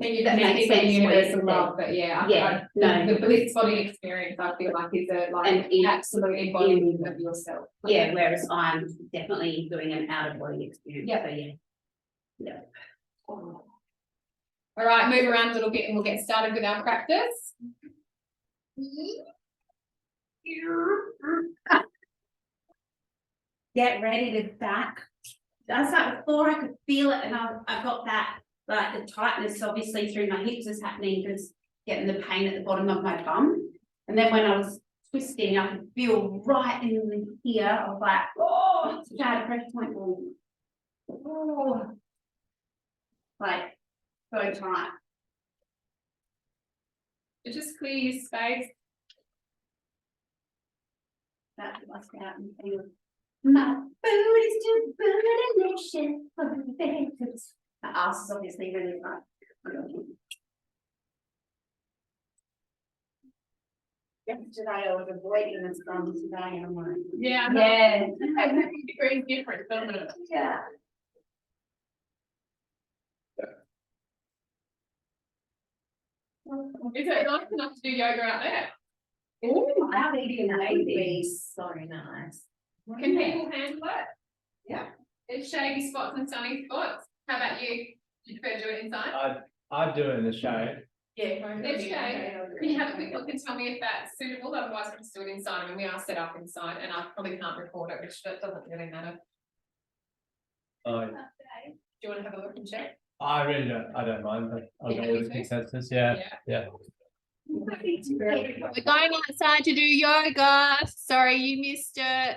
Maybe That makes sense. Universal love, but the bliss body experience I feel like is an absolute embodiment of yourself. Yeah, whereas I'm definitely doing an out of body experience. Yeah. So yeah. All right, move around a little bit and we'll get started with our practice. Get ready to back. That's like before I could feel it, and I got that, like the tightness obviously through my hips is happening because getting the pain at the bottom of my bum. And then when I was twisting, I could feel right in here. I was like, oh, I had a pressure point. Oh, like so tight. So just clear your space. That must out and feel. My food is too good and delicious for the victims. The ass is obviously really tight. Yesterday I was avoiding this from today and I'm like, Yeah. Degrees different, doesn't it? yeah. Is it nice enough to do yoga out there? Oh, that would be That would be amazing. so nice. Can people handle it? Yeah. It's shady spots and sunny spots. How about you? Do you prefer to do it inside? I'd do it in the shade. Yeah. There's shade. Can you have a quick look and tell me if that's suitable? Otherwise, we'll just do it inside. I mean, we are set up inside and I probably can't record it, which that doesn't really matter. Do you want to have a look and check? I really don't, I don't mind, but I'll Yeah, go with me the too. consensus, yeah. We're going outside to do yoga. Sorry, you missed it.